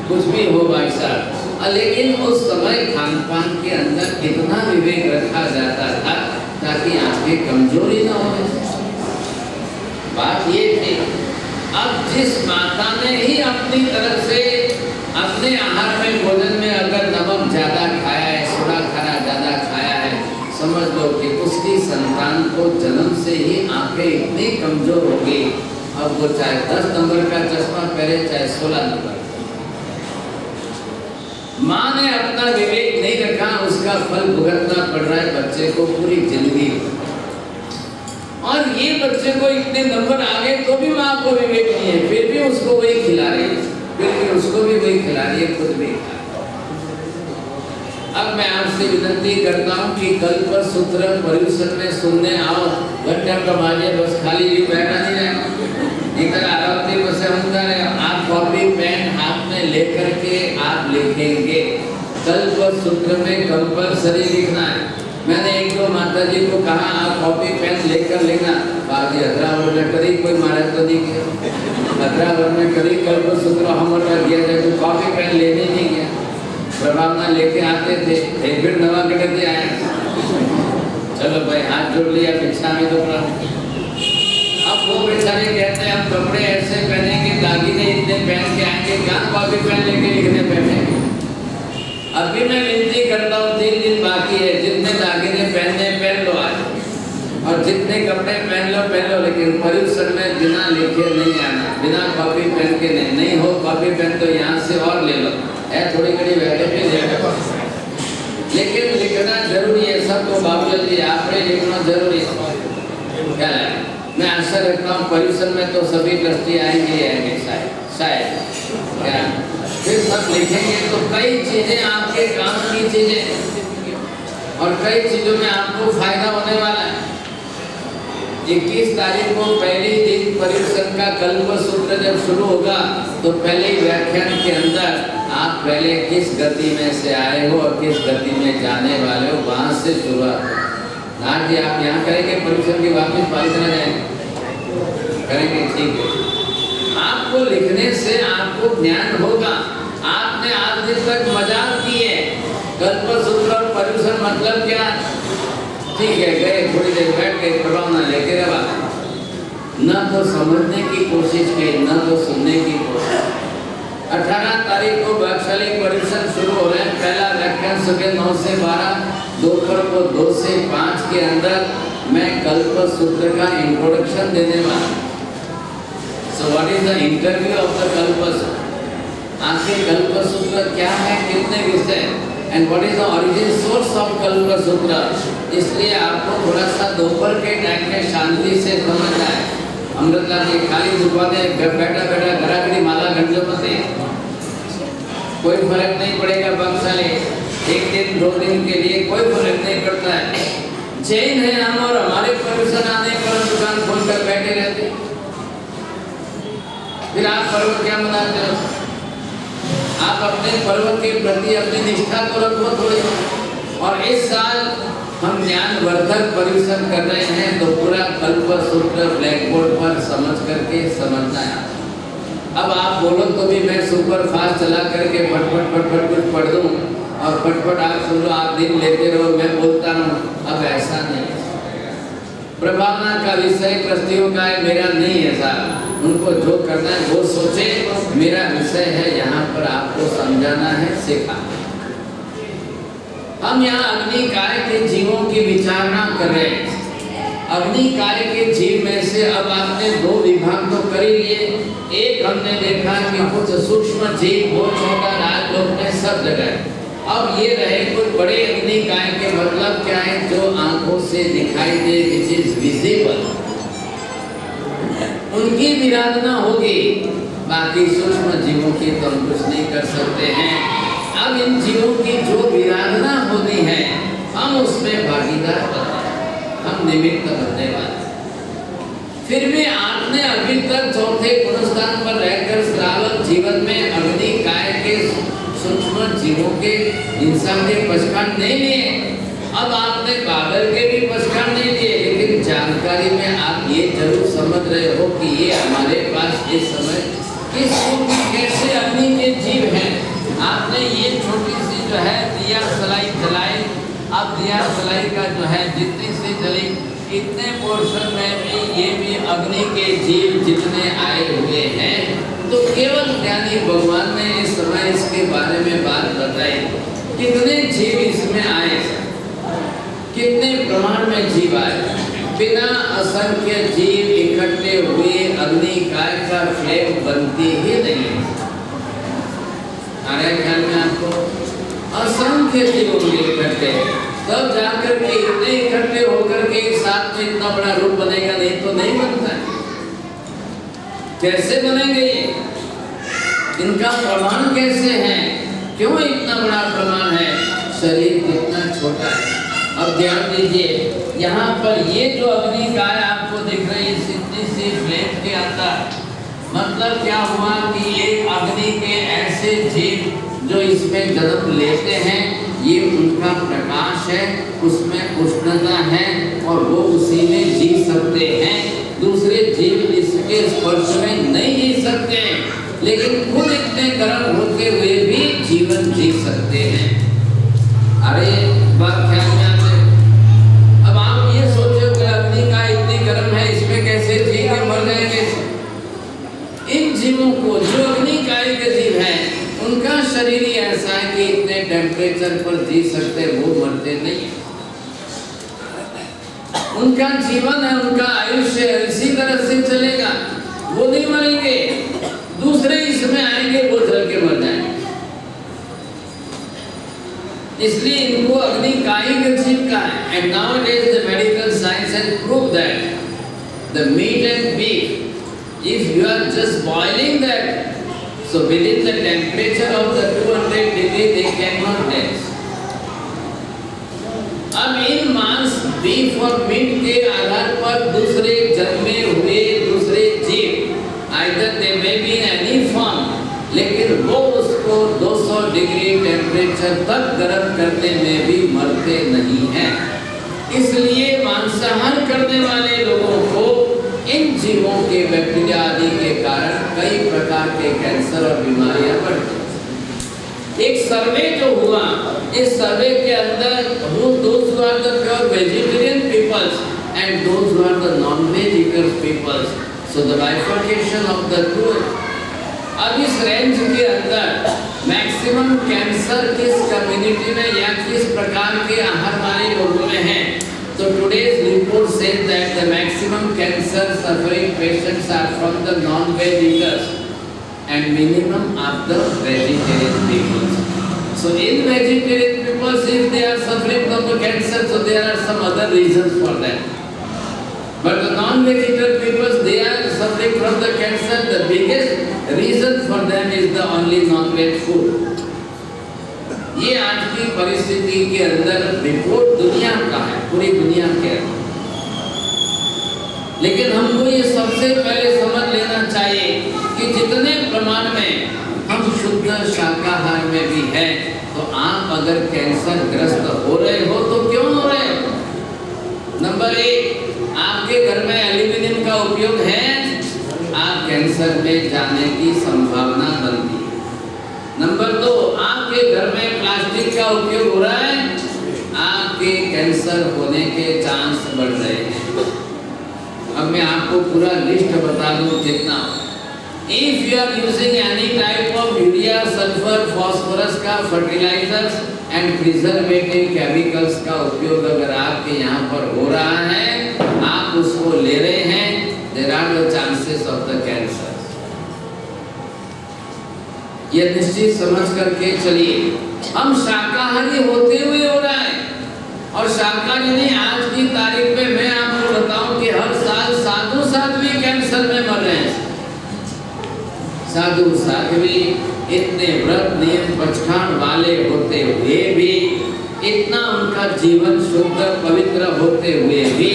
कुछ भी हो भाई साहब। लेकिन उस समय खान पान के अंदर कितना विवेक रखा जाता था ताकि आंखें कमजोरी न हो। बात ये थी। अब जिस माता ने ही अपनी तरफ से अपने आहार में भोजन में अगर नमक ज्यादा खाया है, सोडा खाना ज्यादा खाया है, समझ लो कि उसकी संतान को जन्म से ही आंखें इतनी कमजोर हो गई। अब वो चाहे 10 नंबर का चश्मा पहने चाहे 16 नंबर। माँ ने अपना विवेक नहीं रखा, उसका फल भुगतना पड़ रहा है बच्चे को पूरी जिंदगी। और ये बच्चे को इतने नंबर आ गए तो भी माँ को विवेक नहीं है, फिर भी उसको वही खिला रही है, फिर भी उसको भी वही खिला रही है, खुद भी। अब मैं आपसे विनती करता हूँ कि कल्पसूत्र परिषद में सुनने आओ, घंटा कमाने बस खाली भी बैठा नहीं रहे, इधर आरामती बसे अंदर है। आप कॉपी पेन हाथ में लेकर के आप लिखेंगे, कल्पसूत्र में कंपलसरी लिखना है। मैंने एक दो माता जी को कहा आप कॉपी पेन लेकर लिखना, बाकी 18 में करी कोई महाराज तो नहीं किया, 18 में करी कल्पसूत्र हम किया जाए तो कॉपी पेन लेने नहीं गया, प्रभावना लेके आते थे, फिर नवा करते आए, चलो भाई हाथ जोड़ लिया भिक्षा में तो अब वो बेचारे कहते हैं हम कपड़े ऐसे पहनेंगे, दागिने इतने पहन के आएंगे, क्या कॉपी पेन लेके लिखने पहनेंगे। अभी मैं विनती करता हूँ 3 दिन बाकी है, जितने दागिने पहनने पहन लो आज, और जितने कपड़े पहन लो, लेकिन परिसर में बिना लिखे नहीं आना, बिना कॉपी पेन के नहीं हो कॉपी पेन तो यहाँ से और ले लो, है थोड़ी घड़ी बैठे भी लेगा, लेकिन लिखना जरूरी है। सबको बाबू जी आप लिखना जरूरी है। क्या है? मैं आशा रखता हूँ परिसर में तो सभी ट्रस्टी आएंगे शायद क्या फिर सब लिखेंगे तो कई चीजें आपके काम की चीजें और कई चीजों में आपको फायदा होने वाला है। 21 तारीख को पहली दिन परिसर का कल्पसूत्र जब शुरू होगा तो पहले ही व्याख्यान के अंदर आप पहले किस गति में से आए हो और किस गति में जाने वाले हो, वहां से शुरुआत हो। नाथ जी आप यहाँ करेंगे परिसर की वापिस पालितना जाएंगे करेंगे, ठीक है। आपको लिखने से आपको ज्ञान होगा। आपने आज दिन तक मजाक किए, कल्पसूत्र और परिसर मतलब क्या, ठीक है गए थोड़ी देर बैठ गए, प्रभाव ना लेके रहा, न तो समझने की कोशिश की न तो सुनने की कोशिश। 18 तारीख को वैशाली परिसर शुरू हो रहे हैं। पहला व्याख्यान सुबह 9 से 12, दोपहर को 2 से 5 के अंदर मैं कल्पसूत्र का इंट्रोडक्शन देने वाला हूँ। So what is the interview of the Kalpasutra? आखिर कल्पसूत्र क्या है, कितने विषय, and what is the origin source of Kalpasutra? इसलिए आपको थोड़ा सा दोपहर के टाइम में शांति से समझना है। अमृता जी खाली दुकाने बैठा घराघरी माला घंटों में कोई फर्क नहीं पड़ेगा। बक्साले 1 दिन 2 दिन के लिए कोई फर्क नहीं पड़ता है। जैन है हम और हमारे परिसर आने पर दुकान खोलकर बैठे रहते, फिर आप पर्व क्या मनाते हो? आप अपने पर्व के प्रति अपनी निष्ठा को रखो थोड़ी। और इस साल हम ज्ञानवर्धक परिसर कर रहे हैं तो पूरा कल्पसूत्र ब्लैक बोर्ड पर समझ करके समझना है। अब आप बोलो तो भी मैं सुपर फास्ट चला करके फटफट कुछ पढ़ दूं और फटफट आप सुन लो, आप दिन लेते रहो, मैं बोलता रहूं। अब ऐसा नहीं। प्रभावना का विषय ट्रस्टियों का है, मेरा नहीं है साहब। उनको जो करना है वो सोचे, मेरा विषय है यहाँ पर आपको समझाना है, सिखाना। हम यहाँ अग्निकाय के जीवों की विचारणा कर रहे हैं। अग्निकाय के जीव में से अब आपने 2 विभाग तो कर ही लिए। एक हमने देखा कि कुछ सूक्ष्म जीव बहुत छोटा राजलोक में सब जगह है। अब ये रहे कुछ बड़े अग्निकाय के मतलब क्या है, जो आंखों से दिखाई दे, विच इज विजिबल, उनकी विराधना होगी। बाकी सूक्ष्म जीवों की तो हम कुछ नहीं कर सकते हैं। अब इन जीवों की जो विराधना होनी है हम उसमें भागीदार बनते हैं। निमित्त बनने वाले। फिर भी आपने अभी तक चौथे गुणस्थान पर रहकर श्रावक जीवन में अग्नि काय के सूक्ष्म जीवों के हिंसा के पक्षकांड नहीं लिए। अब आपने बाबर के भी पक्षकांड नहीं लिए, लेकिन जानकारी में आप ये जरूर समझ रहे हो कि ये हमारे पास इस समय किस रूप में कैसे अग्नि के जीव हैं। आपने ये छोटी सी जो है दिया सलाई जलाई, अब दिया सलाई का जो है जितनी सी जली इतने पोर्शन में भी ये भी अग्नि के जीव जितने आए हुए हैं, तो केवल ज्ञानी भगवान ने इस समय इसके बारे में बात बताई। कितने जीव इसमें आए, कितने प्रमाण में जीव आए। बिना असंख्य जीव इकट्ठे हुए अग्नि काय का फ्लेम बनती ही नहीं। आ रहा है ख्याल में आपको? असंख्य जीव होंगे इकट्ठे, तब जाकर के इतने इकट्ठे होकर के एक साथ में इतना बड़ा रूप बनेगा, नहीं तो नहीं बनता है। कैसे बनेंगे ये? इनका प्रमाण कैसे है? क्यों इतना बड़ा प्रमाण है? शरीर कितना छोटा है। अब ध्यान दीजिए, यहाँ पर ये जो अग्नि काय आपको दिख रही है इतनी सी फ्लेम के अंदर, मतलब क्या हुआ कि एक अग्नि के ऐसे जीव जो इसमें जन्म लेते हैं, ये उनका प्रकाश है, उसमें उष्णता है और वो उसी में जी सकते हैं। दूसरे जीव इसके स्पर्श में नहीं जी सकते, लेकिन खुद इतने गर्म होते हुए भी जीवन जी सकते हैं। अरे बात ख्याल में आते। अब आप ये सोचो कि अग्नि का इतनी गर्म है, इसमें कैसे जी के मर जाएंगे? इन जीवों को जो अग्नि काय के जीव हैं, उनका शरीर ही ऐसा है कि इतने टेम्परेचर पर जी सकते, वो मरते नहीं। उनका जीवन है, उनका आयुष्य इसी तरह से चलेगा, वो नहीं मरेंगे। दूसरे इसमें आएंगे, वो जल के मर जाएंगे। इसलिए इनको अग्नि काय के जीव का है। And nowadays the medical science has proved that the meat and beef, if you are just boiling that, so within the temperature of the 200 degree they cannot dance. अब इन मांस बीफ और मीट के आधार पर दूसरे जन्मे हुए दूसरे जीव, either they may be in any form, लेकिन वो उसको 200 डिग्री टेम्परेचर तक गर्म करने में भी मरते नहीं हैं। इसलिए मांसाहार करने वाले लोगों को इन जीवों के बैक्टीरिया आदि के कारण कई प्रकार के कैंसर और बीमारियां बढ़ती। एक सर्वे जो हुआ, इस सर्वे के अंदर those who are the pure vegetarian peoples and those who are the non-veg eater peoples, so the bifurcation of the two। अब इस रेंज के अंदर मैक्सिमम कैंसर किस कम्युनिटी में या किस प्रकार के आहार वाले लोगों में है, तो today's report says that the maximum cancer suffering patients are from the non-veg eaters and minimum of the vegetarian people. So in vegetarian people, if they are suffering from the cancer, so there are some other reasons for that. But the non-vegetarian people, they are suffering from the cancer. The biggest reason for them is the only non-veg food. ये आज की परिस्थिति के अंदर report दुनिया का है, पूरी दुनिया के अंदर। लेकिन हमको ये सबसे पहले समझ लेना चाहिए कि जितने प्रमाण में हम शुद्ध शाकाहार में भी हैं, तो आप अगर कैंसर ग्रस्त हो रहे हो तो क्यों हो रहे हो? नंबर एक, आपके घर में एल्यूमिनियम का उपयोग है, आप कैंसर में जाने की संभावना बनती है। नंबर दो, आपके घर में प्लास्टिक का उपयोग हो रहा है, आपके कैंसर होने के चांस बढ़ रहे हैं। अब मैं आपको पूरा लिस्ट बता दूं कितना। If you are using any type of urea, sulphur, phosphorus का फर्टिलाइजर्स एंड प्रिजर्वेटिव केमिकल्स का उपयोग अगर आपके यहाँ पर हो रहा है, आप उसको ले रहे हैं, there are the chances of the cancer. ये निश्चित समझ करके चलिए। हम शाकाहारी होते हुए हो रहा है, और शाकाहारी नहीं, आज की तारीख में मैं आपको बताऊं कि हर साल साधु साध्वी कैंसर में मर रहे हैं। साधु साध्वी इतने व्रत नियम पक्षकांड वाले होते हुए भी, इतना उनका जीवन शुद्ध पवित्र होते हुए भी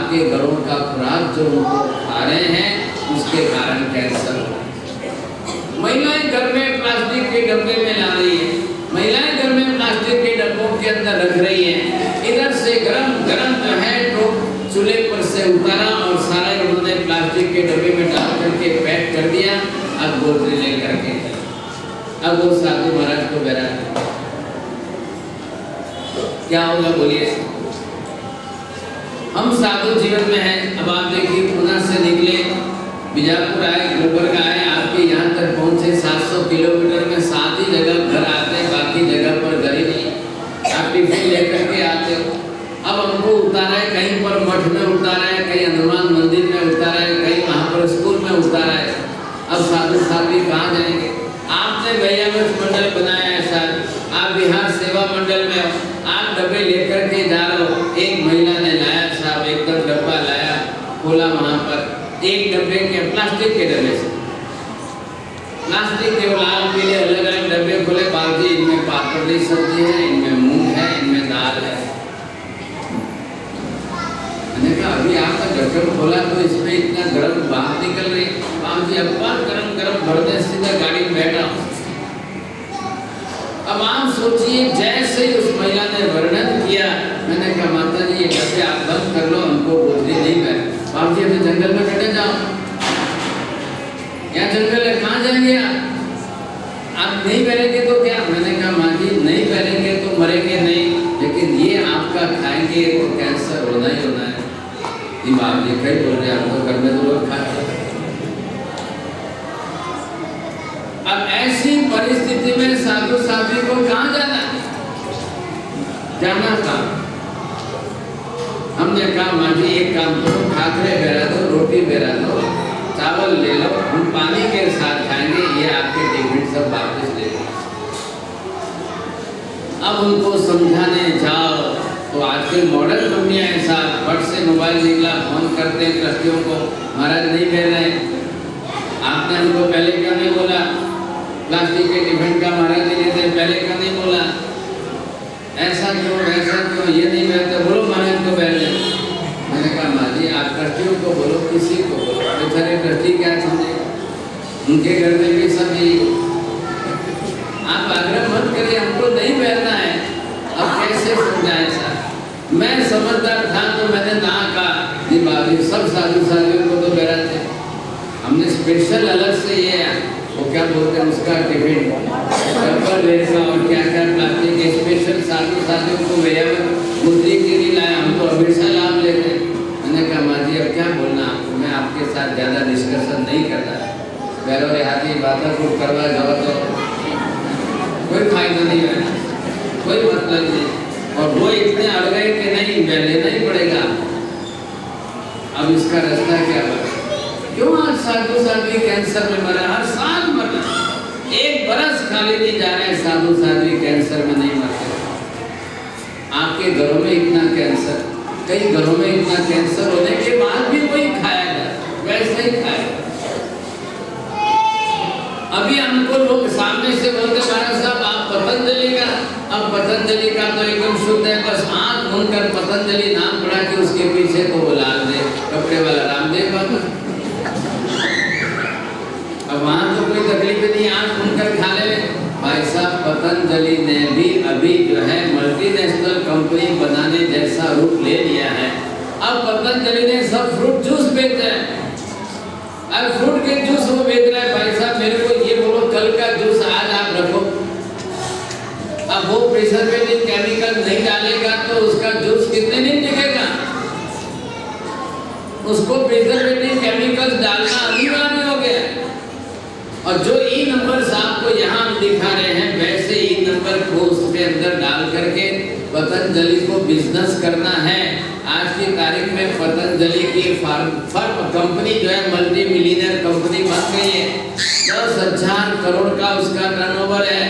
आपके घरों का खुराक जो उनको खा रहे हैं उसके कारण कैंसर हो। महिलाएं घर में प्लास्टिक के डब्बे में ला रही है, महिलाएं घर में प्लास्टिक के डब्बों के अंदर रख रही हैं। इधर से गरम गरम जो है तो चूल्हे पर से उतारा और सारा उन्होंने प्लास्टिक के डब्बे में डाल करके पैक कर दिया। अब बोतल ले करके अब वो साधु महाराज को बेरा क्या होगा बोलिए। हम साधु जीवन में हैं। अब आप देखिए पुणे से निकले, बीजापुर आए, गुलबर्ग आए, आपके यहाँ तक पहुँचे 700 किलोमीटर में 7 ही जगह घर आते हैं, बाकी जगह पर घर ही नहीं। आप टिफिन लेकर के आते हो। अब हमको उतारा है कहीं पर मठ में उतारा है, कहीं हनुमान मंदिर में उतारा है, कहीं वहाँ पर स्कूल में उतारा है। अब साधु साध्वी कहाँ जाएंगे। आपने भैया मंडल बनाया है सर, आप बिहार सेवा मंडल में हो, आप डब्बे लेकर के जा रहे हो। एक महिला ने लाया साहब, एकदम डब्बा लाया, खोला, वहाँ पर एक डब्बे के प्लास्टिक के डब्बे से, प्लास्टिक के लाल पीले अलग अलग डब्बे खोले, बाकी इनमें पापड़ी सब्जी है, इनमें मूंग है, इनमें दाल है। मैंने कहा अभी आपका ढक्कन खोला तो इसमें इतना गर्म बाहर निकल रही। बाबूजी अखबार गरम गरम भरने सीधा गाड़ी में बैठा। अब आप सोचिए जैसे ही उस महिला ने वर्णन किया, मैंने कहा माता जी ये डब्बे आप बंद कर लो, हमको बोतली नहीं है। बाबूजी अभी जंगल में बैठे जाओ, यहाँ जंगल है, कहाँ जाएंगे आप नहीं पहनेंगे तो क्या। मैंने कहा माँ जी नहीं पहनेंगे तो मरेंगे नहीं, लेकिन ये आपका खाएंगे तो कैंसर होना ही होना है। ये बाप जी कहीं बोल रहे हैं, आपको घर में तो लोग खाते हैं। अब ऐसी परिस्थिति में साधु साध्वी को कहाँ जाना जाना था। हमने कहा माँ जी एक काम करो, खाकरे बेरा दो, रोटी बेरा दो, चावल ले लो, हम पानी के साथ खाएंगे, ये आपके टिफिन सब वापस ले लो। अब उनको समझाने जाओ तो आजकल मॉडल मम्मियाँ ऐसा फट से मोबाइल निकला, फोन करते हैं ट्रस्टियों को, महाराज नहीं कह रहे, आपने हमको पहले क्यों नहीं बोला, प्लास्टिक के टिफिन का महाराज जी लेते पहले क्यों नहीं बोला, ऐसा क्यों वैसा क्यों, ये नहीं कहते, बोलो महाराज को पहले। मैंने कहा माँ जी आप ट्रस्टियों को बोलो, किसी को बोलो, बेचारे ट्रस्टी क्या समझेगा, उनके घर में भी सब यही। आप आग्रह मत करिए, हमको नहीं पहनना है। अब कैसे समझाएं सर। मैं समझदार था तो मैंने ना कहा, ये बाबी सब साधु साधियों को तो बेराते। हमने स्पेशल अलग से ये वो क्या बोलते हैं उसका टिफिन डब्बल लेना और क्या क्या प्लास्टिक के स्पेशल साधु साधियों को भैया मुद्री के लिए लाया, हम तो हमेशा लाभ लेते हैं। मैंने कहा माँ जी अब क्या बोलना आपको, मैं आपके साथ ज़्यादा डिस्कशन नहीं करता। पैरों हाथी बातों को करवा जाओ तो कोई फायदा नहीं है, कोई मतलब नहीं। और वो इतने अड़ गए कि नहीं लेना ही पड़ेगा। अब इसका रास्ता क्या बना, क्यों आज साधु साध्वी कैंसर में मरा, हर साल मरना, एक बरस खाली नहीं जा रहे साधु साध्वी कैंसर में नहीं मरते। आपके घरों में इतना कैंसर, कई घरों में इतना कैंसर होने के बाद भी कोई खाएगा, वैसे ही खाएगा। अभी हमको लोग सामने से बोलते महाराज साहब आप पतंजलि का, अब पतंजलि का तो एकदम शुद्ध है, बस आँख मूंदकर पतंजलि नाम पड़ा कि उसके पीछे तो वो लालदेव कपड़े वाला रामदेव बाबा। अब वहाँ तो कोई तकलीफ नहीं, आँख मूंदकर खा ले। भाई साहब पतंजलि ने भी अभी जो है मल्टीनेशनल कंपनी बनाने जैसा रूप ले लिया है। अब पतंजलि ने सब फ्रूट जूस बेच रहे हैं, अब फ्रूट के जूस वो बेच रहा है। भाई साहब मेरे को ये बोलो कल का जूस आज आप रखो, अब वो प्रिजर्वेटिव केमिकल नहीं डालेगा तो उसका जूस कितने दिन टिकेगा, उसको प्रिजर्वेटिव केमिकल्स डालना अनिवार्य हो गया। और जो ई नंबर्स आपको यहाँ दिखा रहे हैं वैसे ई नंबर को उसके अंदर डाल करके पतंजलि को बिजनेस करना है। आज की तारीख में पतंजलि की फर्म कंपनी जो है मल्टी मिलियनर कंपनी बन गई है, 10,000 करोड़ का उसका टर्नओवर है।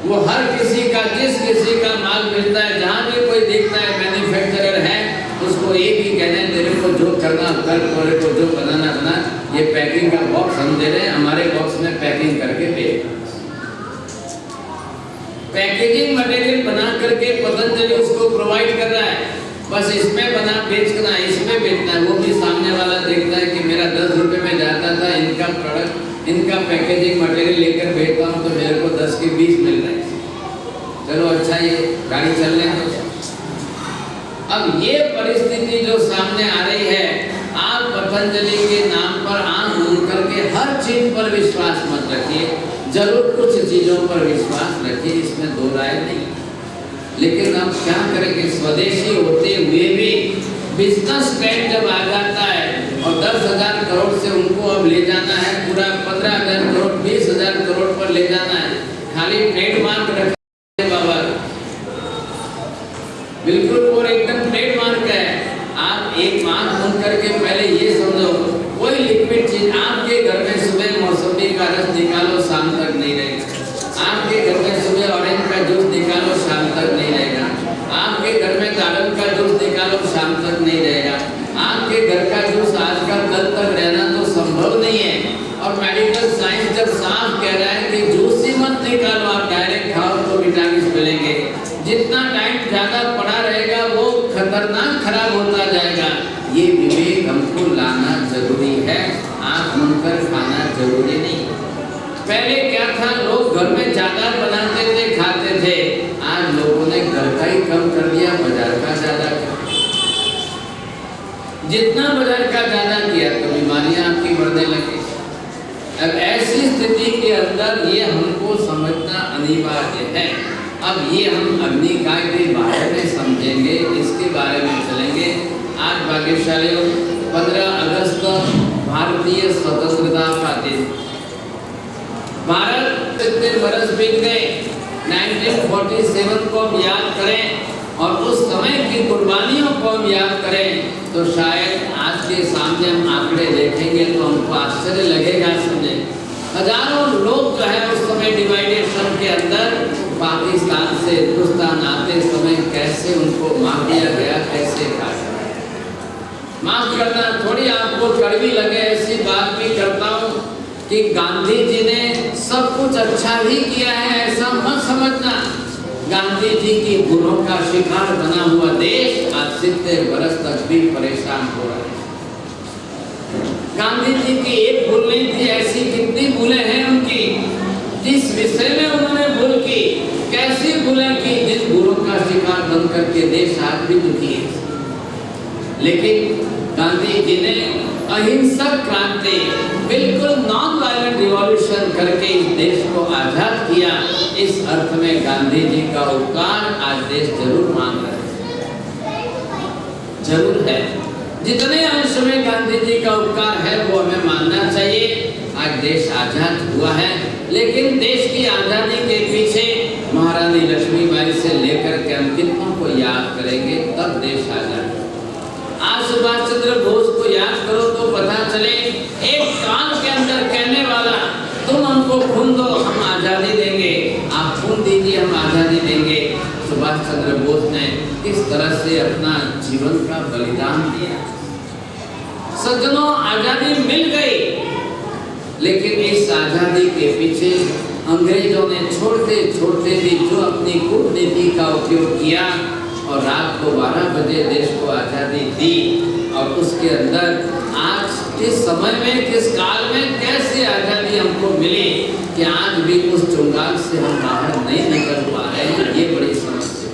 वो हर किसी का, जिस किसी का माल मिलता है, जहाँ भी कोई देखता है मैन्युफैक्चरर है, उसको एक ही कहना है तेरे को जो करना कर, तेरे को जो बनाना बना, ये पैकिंग का बॉक्स हम दे रहे हैं, हमारे बॉक्स में पैकिंग करके दे। पैकेजिंग मटेरियल बना करके पतंजलि उसको प्रोवाइड कर रहा है। बस इसमें बना बेचना, इसमें बेचना है। वो भी सामने वाला देखता है कि मेरा 10 रुपए में जाता था, इनका प्रोडक्ट, इनका पैकेजिंग मटेरियल लेकर बेचता हूँ तो मेरे को 10 के 20 मिल रहे हैं। चलो अच्छा, ये गाड़ी चल रही है। अब ये परिस्थिति जो सामने आ रही है, आप पतंजलि के नाम पर आंख मूंद करके हर चीज पर विश्वास मत रखिए, जरूर कुछ चीजों पर विश्वास रखिए, इसमें दो राय नहीं। लेकिन अब क्या करेंगे, स्वदेशी होते हुए भी बिजनेस ट्रेंड जब आ जाता है और 10,000 करोड़ से उनको अब ले जाना है, पूरा 15,000 करोड़ 20,000 करोड़ पर ले जाना है, खाली ट्रेडमार्क रखा है बाबा, बिल्कुल वो एकदम ट्रेडमार्क है। आप एक आंख बंद करके पहले ये समझो, कोई लिक्विड चीज आपके घर में सुबह मौसमी का रस निकालो, शाम तक नहीं रहेगा। आपके घर में सुबह ऑरेंज का जूस निकालो, शाम तक नहीं रहेगा। आपके घर में दाड़म का जूस निकालो, शाम तक नहीं रहेगा। आपके घर का जूस आज का कल तक रहना तो संभव नहीं है। और मेडिकल साइंस जब साफ कह रहा है कि जूस ही मत निकालो, आप डायरेक्ट खाओ तो विटामिन मिलेंगे। जितना टाइम ज्यादा पड़ा रहेगा वो खतरनाक खराब होता जाएगा। ये विवेक हमको लाना जरूरी है, आंख मूंद कर खाना जरूरी नहीं। पहले क्या था, लोग घर में ज्यादा बनाते थे, खाते थे। आज लोगों ने घर का ही कम कर दिया, बाजार का ज्यादा कर। जितना बाजार का ज्यादा किया तो बीमारियां आपकी बढ़ने लगी। अब ऐसी स्थिति के अंदर ये हमको समझना अनिवार्य है। अब ये हम अग्निकाय के बारे में समझेंगे, इसके बारे में चलेंगे। आज भाग्यशालियों 15 अगस्त भारतीय स्वतंत्रता का दिन। भारत इतने बरस बीत गए, 1947 को हम याद करें और उस समय की कुर्बानियों को हम याद करें तो शायद आज के सामने हम आंकड़े देखेंगे तो हमको आश्चर्य लगेगा। समझे, हजारों लोग जो है उस समय डिवाइडेशन के अंदर पाकिस्तान से हिंदुस्तान आते समय कैसे उनको मार दिया गया, कैसे काटा। माफ करना, थोड़ी आपको कड़वी लगे ऐसी बात भी करता हूँ कि गांधी जी ने सब कुछ अच्छा भी किया है, ऐसा मत समझना। गांधी जी की गुणों का शिकार बना हुआ देश आज 70 बरस तक भी परेशान हो रहा है। गांधी जी की एक भूल नहीं थी, ऐसी कितनी भूलें हैं उनकी। जिस विषय में उन्होंने भूल की, कैसी भूलें की, जिस भूलों का शिकार बन करके देश आज भी दुखी है। लेकिन गांधी जी ने अहिंसक क्रांति, बिल्कुल नॉन वायलेंट रिवॉल्यूशन करके इस देश को आजाद किया। इस अर्थ में गांधी जी का उपकार आज देश जरूर मान रहा है, जरूर है। जितने अंश में गांधी जी का उपकार है वो हमें मानना चाहिए। आज देश आजाद हुआ है, लेकिन देश की आजादी के पीछे महारानी लक्ष्मीबाई से लेकर के हम कितनों को याद करेंगे तब देश आजाद। आज सुभाष चंद्र बोस को याद करो तो पता चले, एक कान के अंदर कहने वाला, तुम हमको खून दो हम आजादी देंगे, आप खून दीजिए हम आजादी देंगे। सुभाष चंद्र बोस ने किस तरह से अपना जीवन का बलिदान दिया। सज्जनों, आजादी मिल गई, लेकिन इस आजादी के पीछे अंग्रेजों ने छोड़ते छोड़ते भी जो अपनी कूटनीति का उपयोग किया और रात को 12 बजे देश को आजादी दी। और उसके अंदर आज किस समय में, किस काल में कैसे आजादी हमको मिली कि आज भी उस चुंगाल से हम बाहर नहीं निकल पा रहे हैं, ये बड़ी समस्या।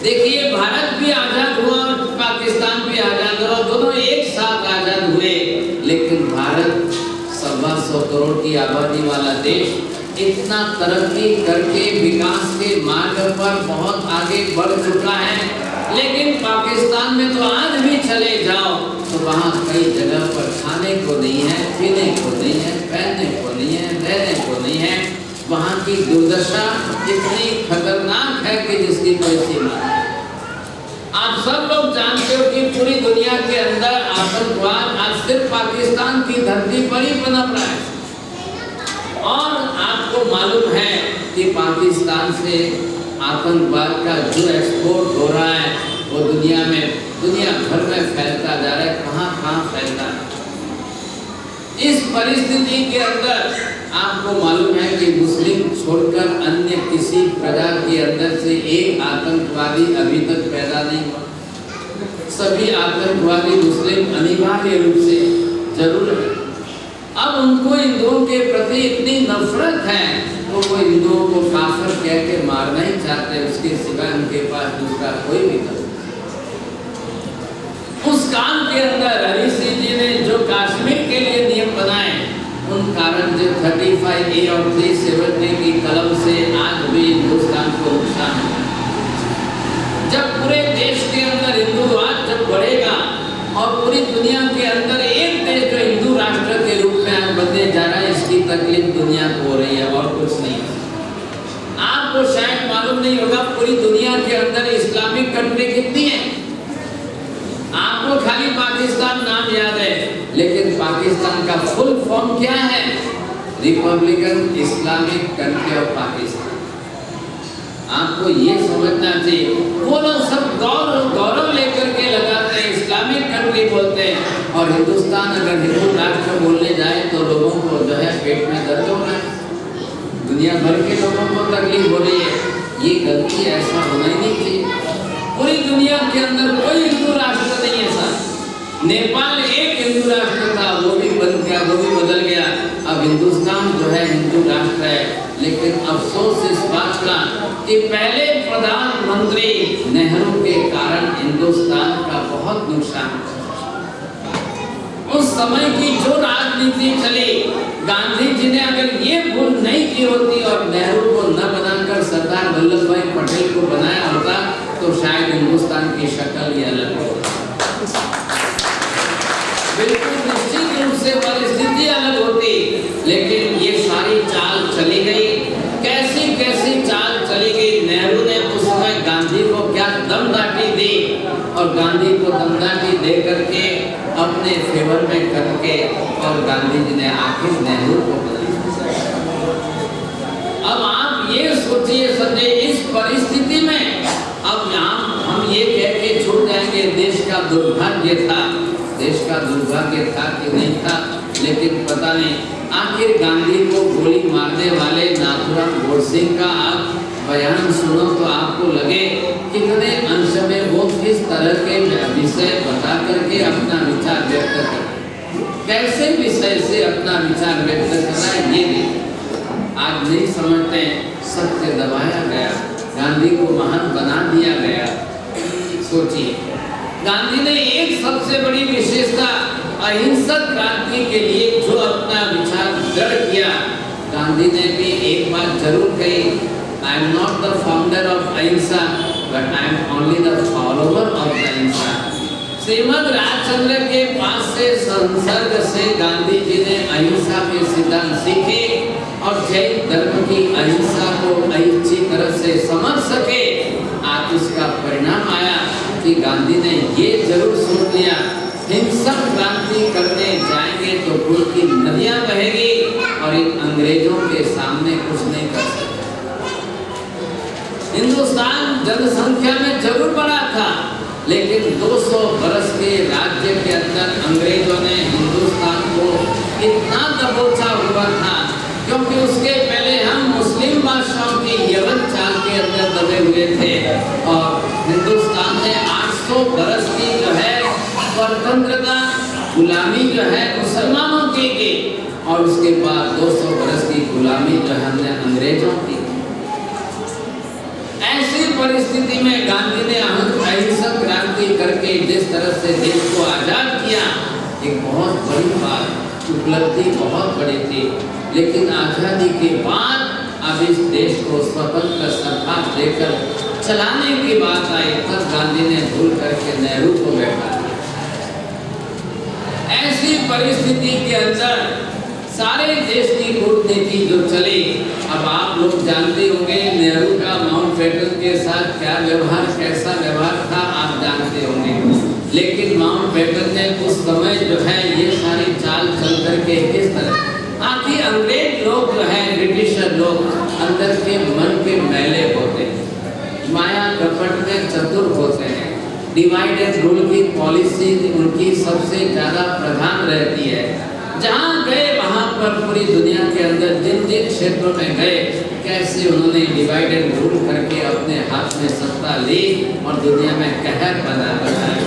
देखिए, भारत भी आजाद हुआ और पाकिस्तान भी आजाद हुआ, दोनों एक साथ आजाद हुए। लेकिन भारत 125 करोड़ की आबादी वाला देश इतना तरक्की करके विकास के मार्ग पर बहुत आगे बढ़ चुका है। लेकिन पाकिस्तान में तो आज भी चले जाओ तो वहाँ कई जगह पर खाने को नहीं है, पीने को नहीं है, पहनने को नहीं है, रहने को नहीं है। वहाँ की दुर्दशा इतनी खतरनाक है कि जिसकी कोई सीमा नहीं। आप सब लोग जानते हो कि पूरी दुनिया के अंदर आतंकवाद आज सिर्फ पाकिस्तान की धरती पर ही पनप रहा है। और आपको मालूम है कि पाकिस्तान से आतंकवाद का जो एक्सपोर्ट हो रहा है वो दुनिया भर में फैलता जा रहा है, कहाँ फैलता है। इस परिस्थिति के अंदर आपको मालूम है कि मुस्लिम छोड़कर अन्य किसी प्रजा के अंदर से एक आतंकवादी आतंकवादी अभी तक पैदा नहीं हुआ। सभी आतंकवादी मुस्लिम अनिवार्य रूप से जरूर है। अब उनको हिंदुओं के प्रति इतनी नफरत है तो वो हिंदुओं को काफिर कह के मारना ही चाहते हैं, उसके सिवा उनके पास दूसरा कोई विकल्प। उस काम के अंदर हरि सिंह जी ने जो कश्मीर के लिए नियम बनाए, उन कारण जो 35A और 370 की कलम से आज भी हिंदुस्तान को नुकसान है। जब पूरे देश के अंदर हिंदुवाद जब बढ़ेगा और पूरी दुनिया के अंदर एक देश जो हिंदू राष्ट्र के रूप में आज बनने जा रहा है, इसकी तकलीफ दुनिया को हो रही है और कुछ नहीं। आपको शायद मालूम नहीं होगा पूरी दुनिया के अंदर इस्लामिक कंट्री कितनी है। आपको खाली पाकिस्तान नाम याद है, लेकिन पाकिस्तान का फुल फॉर्म क्या है? Republican Islamic country of Pakistan. आपको ये समझना चाहिए। वो लोग सब गौरव लेकर के लगाते हैं, इस्लामिक कंट्री बोलते हैं, और हिंदुस्तान अगर हिंदू राष्ट्र बोलने जाए तो लोगों को जो है पेट में दर्द हो रहा है, दुनिया भर के लोगों को तकलीफ हो रही है। ये गलती ऐसा होना ही नहीं चाहिए। पूरी दुनिया के अंदर कोई हिंदू राष्ट्र नहीं है सर। नेपाल एक हिंदू राष्ट्र था, वो भी बन गया, वो भी बदल गया। अब हिंदुस्तान जो है हिंदू राष्ट्र है, लेकिन अफसोस इस बात का कि पहले प्रधानमंत्री नेहरू के कारण हिंदुस्तान का बहुत नुकसान हुआ। उस समय की जो राजनीति चली, गांधी जी ने अगर ये भूल नहीं की होती और नेहरू को न बनाकर सरदार वल्लभ भाई पटेल को बनाया होता तो शायद हिंदुस्तान की शक्ल ही अलग होती। बिल्कुल निश्चित रूप से परिस्थिति अलग होती, लेकिन ये सारी चाल चली गई। कैसी कैसी चाल चली गई। नेहरू ने उस समय गांधी को क्या दमदाटी दी, और गांधी को दमदाटी दे करके अपने फेवर में करके, और गांधी जी ने आखिर नेहरू को बनाया। अब आप ये सोचिए संजय, इस परिस्थिति में अब हम ये कह के छूट जाएंगे देश का दुर्भाग्य था। देश का दुर्भाग्य था कि नहीं था, लेकिन पता नहीं। आखिर गांधी को गोली मारने वाले नाथूराम गोडसे का आप बयान सुनो तो आपको लगे कितने अंश में वो किस तरह के विषय बता करके अपना विचार व्यक्त कर, कैसे विषय से अपना विचार व्यक्त करना है ये नहीं। आज नहीं समझते, सत्य दबाया गया, गांधी को महान बना दिया गया। सोचिए, गांधी ने एक सबसे बड़ी विशेषता अहिंसक क्रांति के लिए जो अपना विचार दृढ़ किया, गांधी ने भी एक बात जरूर कही, I am not the founder of ahimsa but I am only the follower of the ahimsa. Shrimad Rajchandra के पास से संसर्ग से गांधी जी ने अहिंसा के सिद्धांत सीखे और जैन धर्म की अहिंसा को अच्छी तरह से समझ सके। आज उसका परिणाम आया कि गांधी ने ये जरूर सोच लिया, हिंसक क्रांति करने जाएंगे तो खून की नदियां बहेगी और इन अंग्रेजों के सामने कुछ नहीं कर सकते। हिंदुस्तान जनसंख्या में जरूर बड़ा था, लेकिन 200 बरस के राज्य के अंदर अंग्रेजों ने हिंदुस्तान को इतना दबोचा हुआ था, क्योंकि उसके पहले हम मुस्लिम बादशाहों की यवन चाल के अंदर दबे हुए थे, और हिंदुस्तान ने 800 बरस की जो है स्वतंत्रता गुलामी जो है मुसलमानों की, और उसके बाद 200 बरस की गुलामी जो हमने अंग्रेजों की। ऐसी परिस्थिति में गांधी ने अहिंसक क्रांति करके जिस तरह से देश को आजाद किया, एक बहुत बड़ी बात, उपलब्धि बहुत बड़ी थी। लेकिन आजादी के बाद अब इस देश को स्वतंत्र सरकार देकर चलाने की बात आई, तब गांधी ने भूल करके नेहरू को बैठा। ऐसी परिस्थिति के अंदर सारे देश की कूटनीति जो चली, अब आप लोग जानते होंगे नेहरू का माउंटबेटन के साथ क्या व्यवहार, कैसा व्यवहार था, आप जानते होंगे। लेकिन माउंटबेटन ने उस समय जो है ये सारी चाल चल करके किस तरह, आखिर अंग्रेज लोग जो है, ब्रिटिशर लोग अंदर के मन के मैले होते हैं, माया कपट में चतुर होते हैं, डिवाइड एंड रूल की पॉलिसी उनकी सबसे ज्यादा प्रधान रहती है। जहाँ गए वहाँ पर पूरी दुनिया के अंदर जिन जिन क्षेत्रों में गए, कैसे उन्होंने डिवाइड एंड रूल करके अपने हाथ में सत्ता ली और दुनिया में कहर बना बनाया।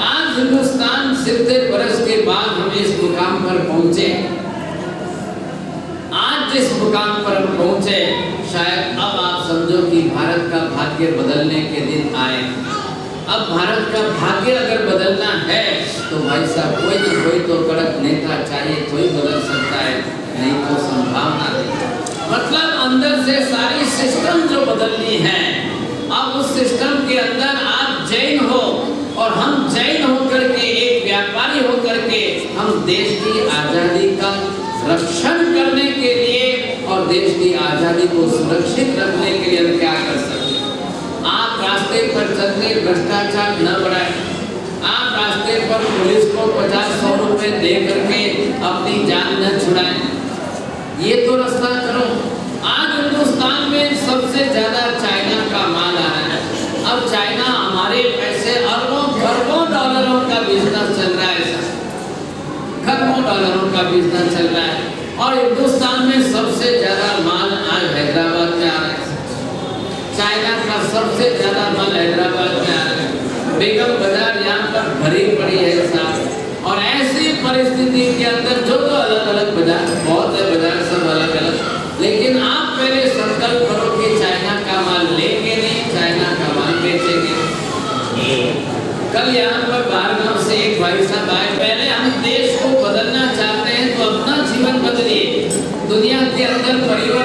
आज हिंदुस्तान 70 वर्ष के बाद हम इस मुकाम पर पहुंचे। आज जिस मुकाम पर हम पहुंचे, शायद अब आप समझो कि भारत का भाग्य बदलने के दिन आए। अब भारत का भाग्य अगर बदलना है तो भाई साहब कोई नहीं कोई तो कड़क नेता चाहिए, कोई बदल सकता है, नहीं तो संभावना नहीं। मतलब अंदर से सारी सिस्टम जो बदलनी है। अब उस सिस्टम के अंदर आप जैन हो और हम जैन होकर के, एक व्यापारी होकर के, हम देश की आजादी का रक्षण करने के लिए और देश की आजादी को सुरक्षित रखने के लिए हम क्या कर सकते हैं? आप रास्ते पर चलते भ्रष्टाचार न बढ़ाएं। आप रास्ते पर पुलिस को 50-100 रुपए दे करके अपनी जान न छुड़ाएं। ये तो रास्ता करो। आज हिंदुस्तान में सबसे ज्यादा चाइना का माल आ रहा है। अब चाइना हमारे पैसे अरबों खरबों डॉलरों का बिजनेस चल रहा है, खरबों डॉलरों का बिजनेस चल रहा है। और हिंदुस्तान में सबसे ज्यादा माल आज हैदराबाद में आ रहा है। चाइना का सबसे ज्यादा माल हैदराबाद में आ रहा है। बेगम बाजार यहाँ पर भरी पड़ी है साहब। और ऐसी परिस्थिति के अंदर जो तो अलग अलग बाजार, बहुत है बाजार सब अलग अलग, लेकिन आप पहले संकल्प करो कि चाइना का माल लेंगे नहीं, चाइना का माल बेचेंगे। कल यहाँ पर बाहर गांव से एक भाई साहब आए, पहले हम देश को बदलना चाहते हैं तो अपना जीवन बदलिए। दुनिया के अंदर परिवर्तन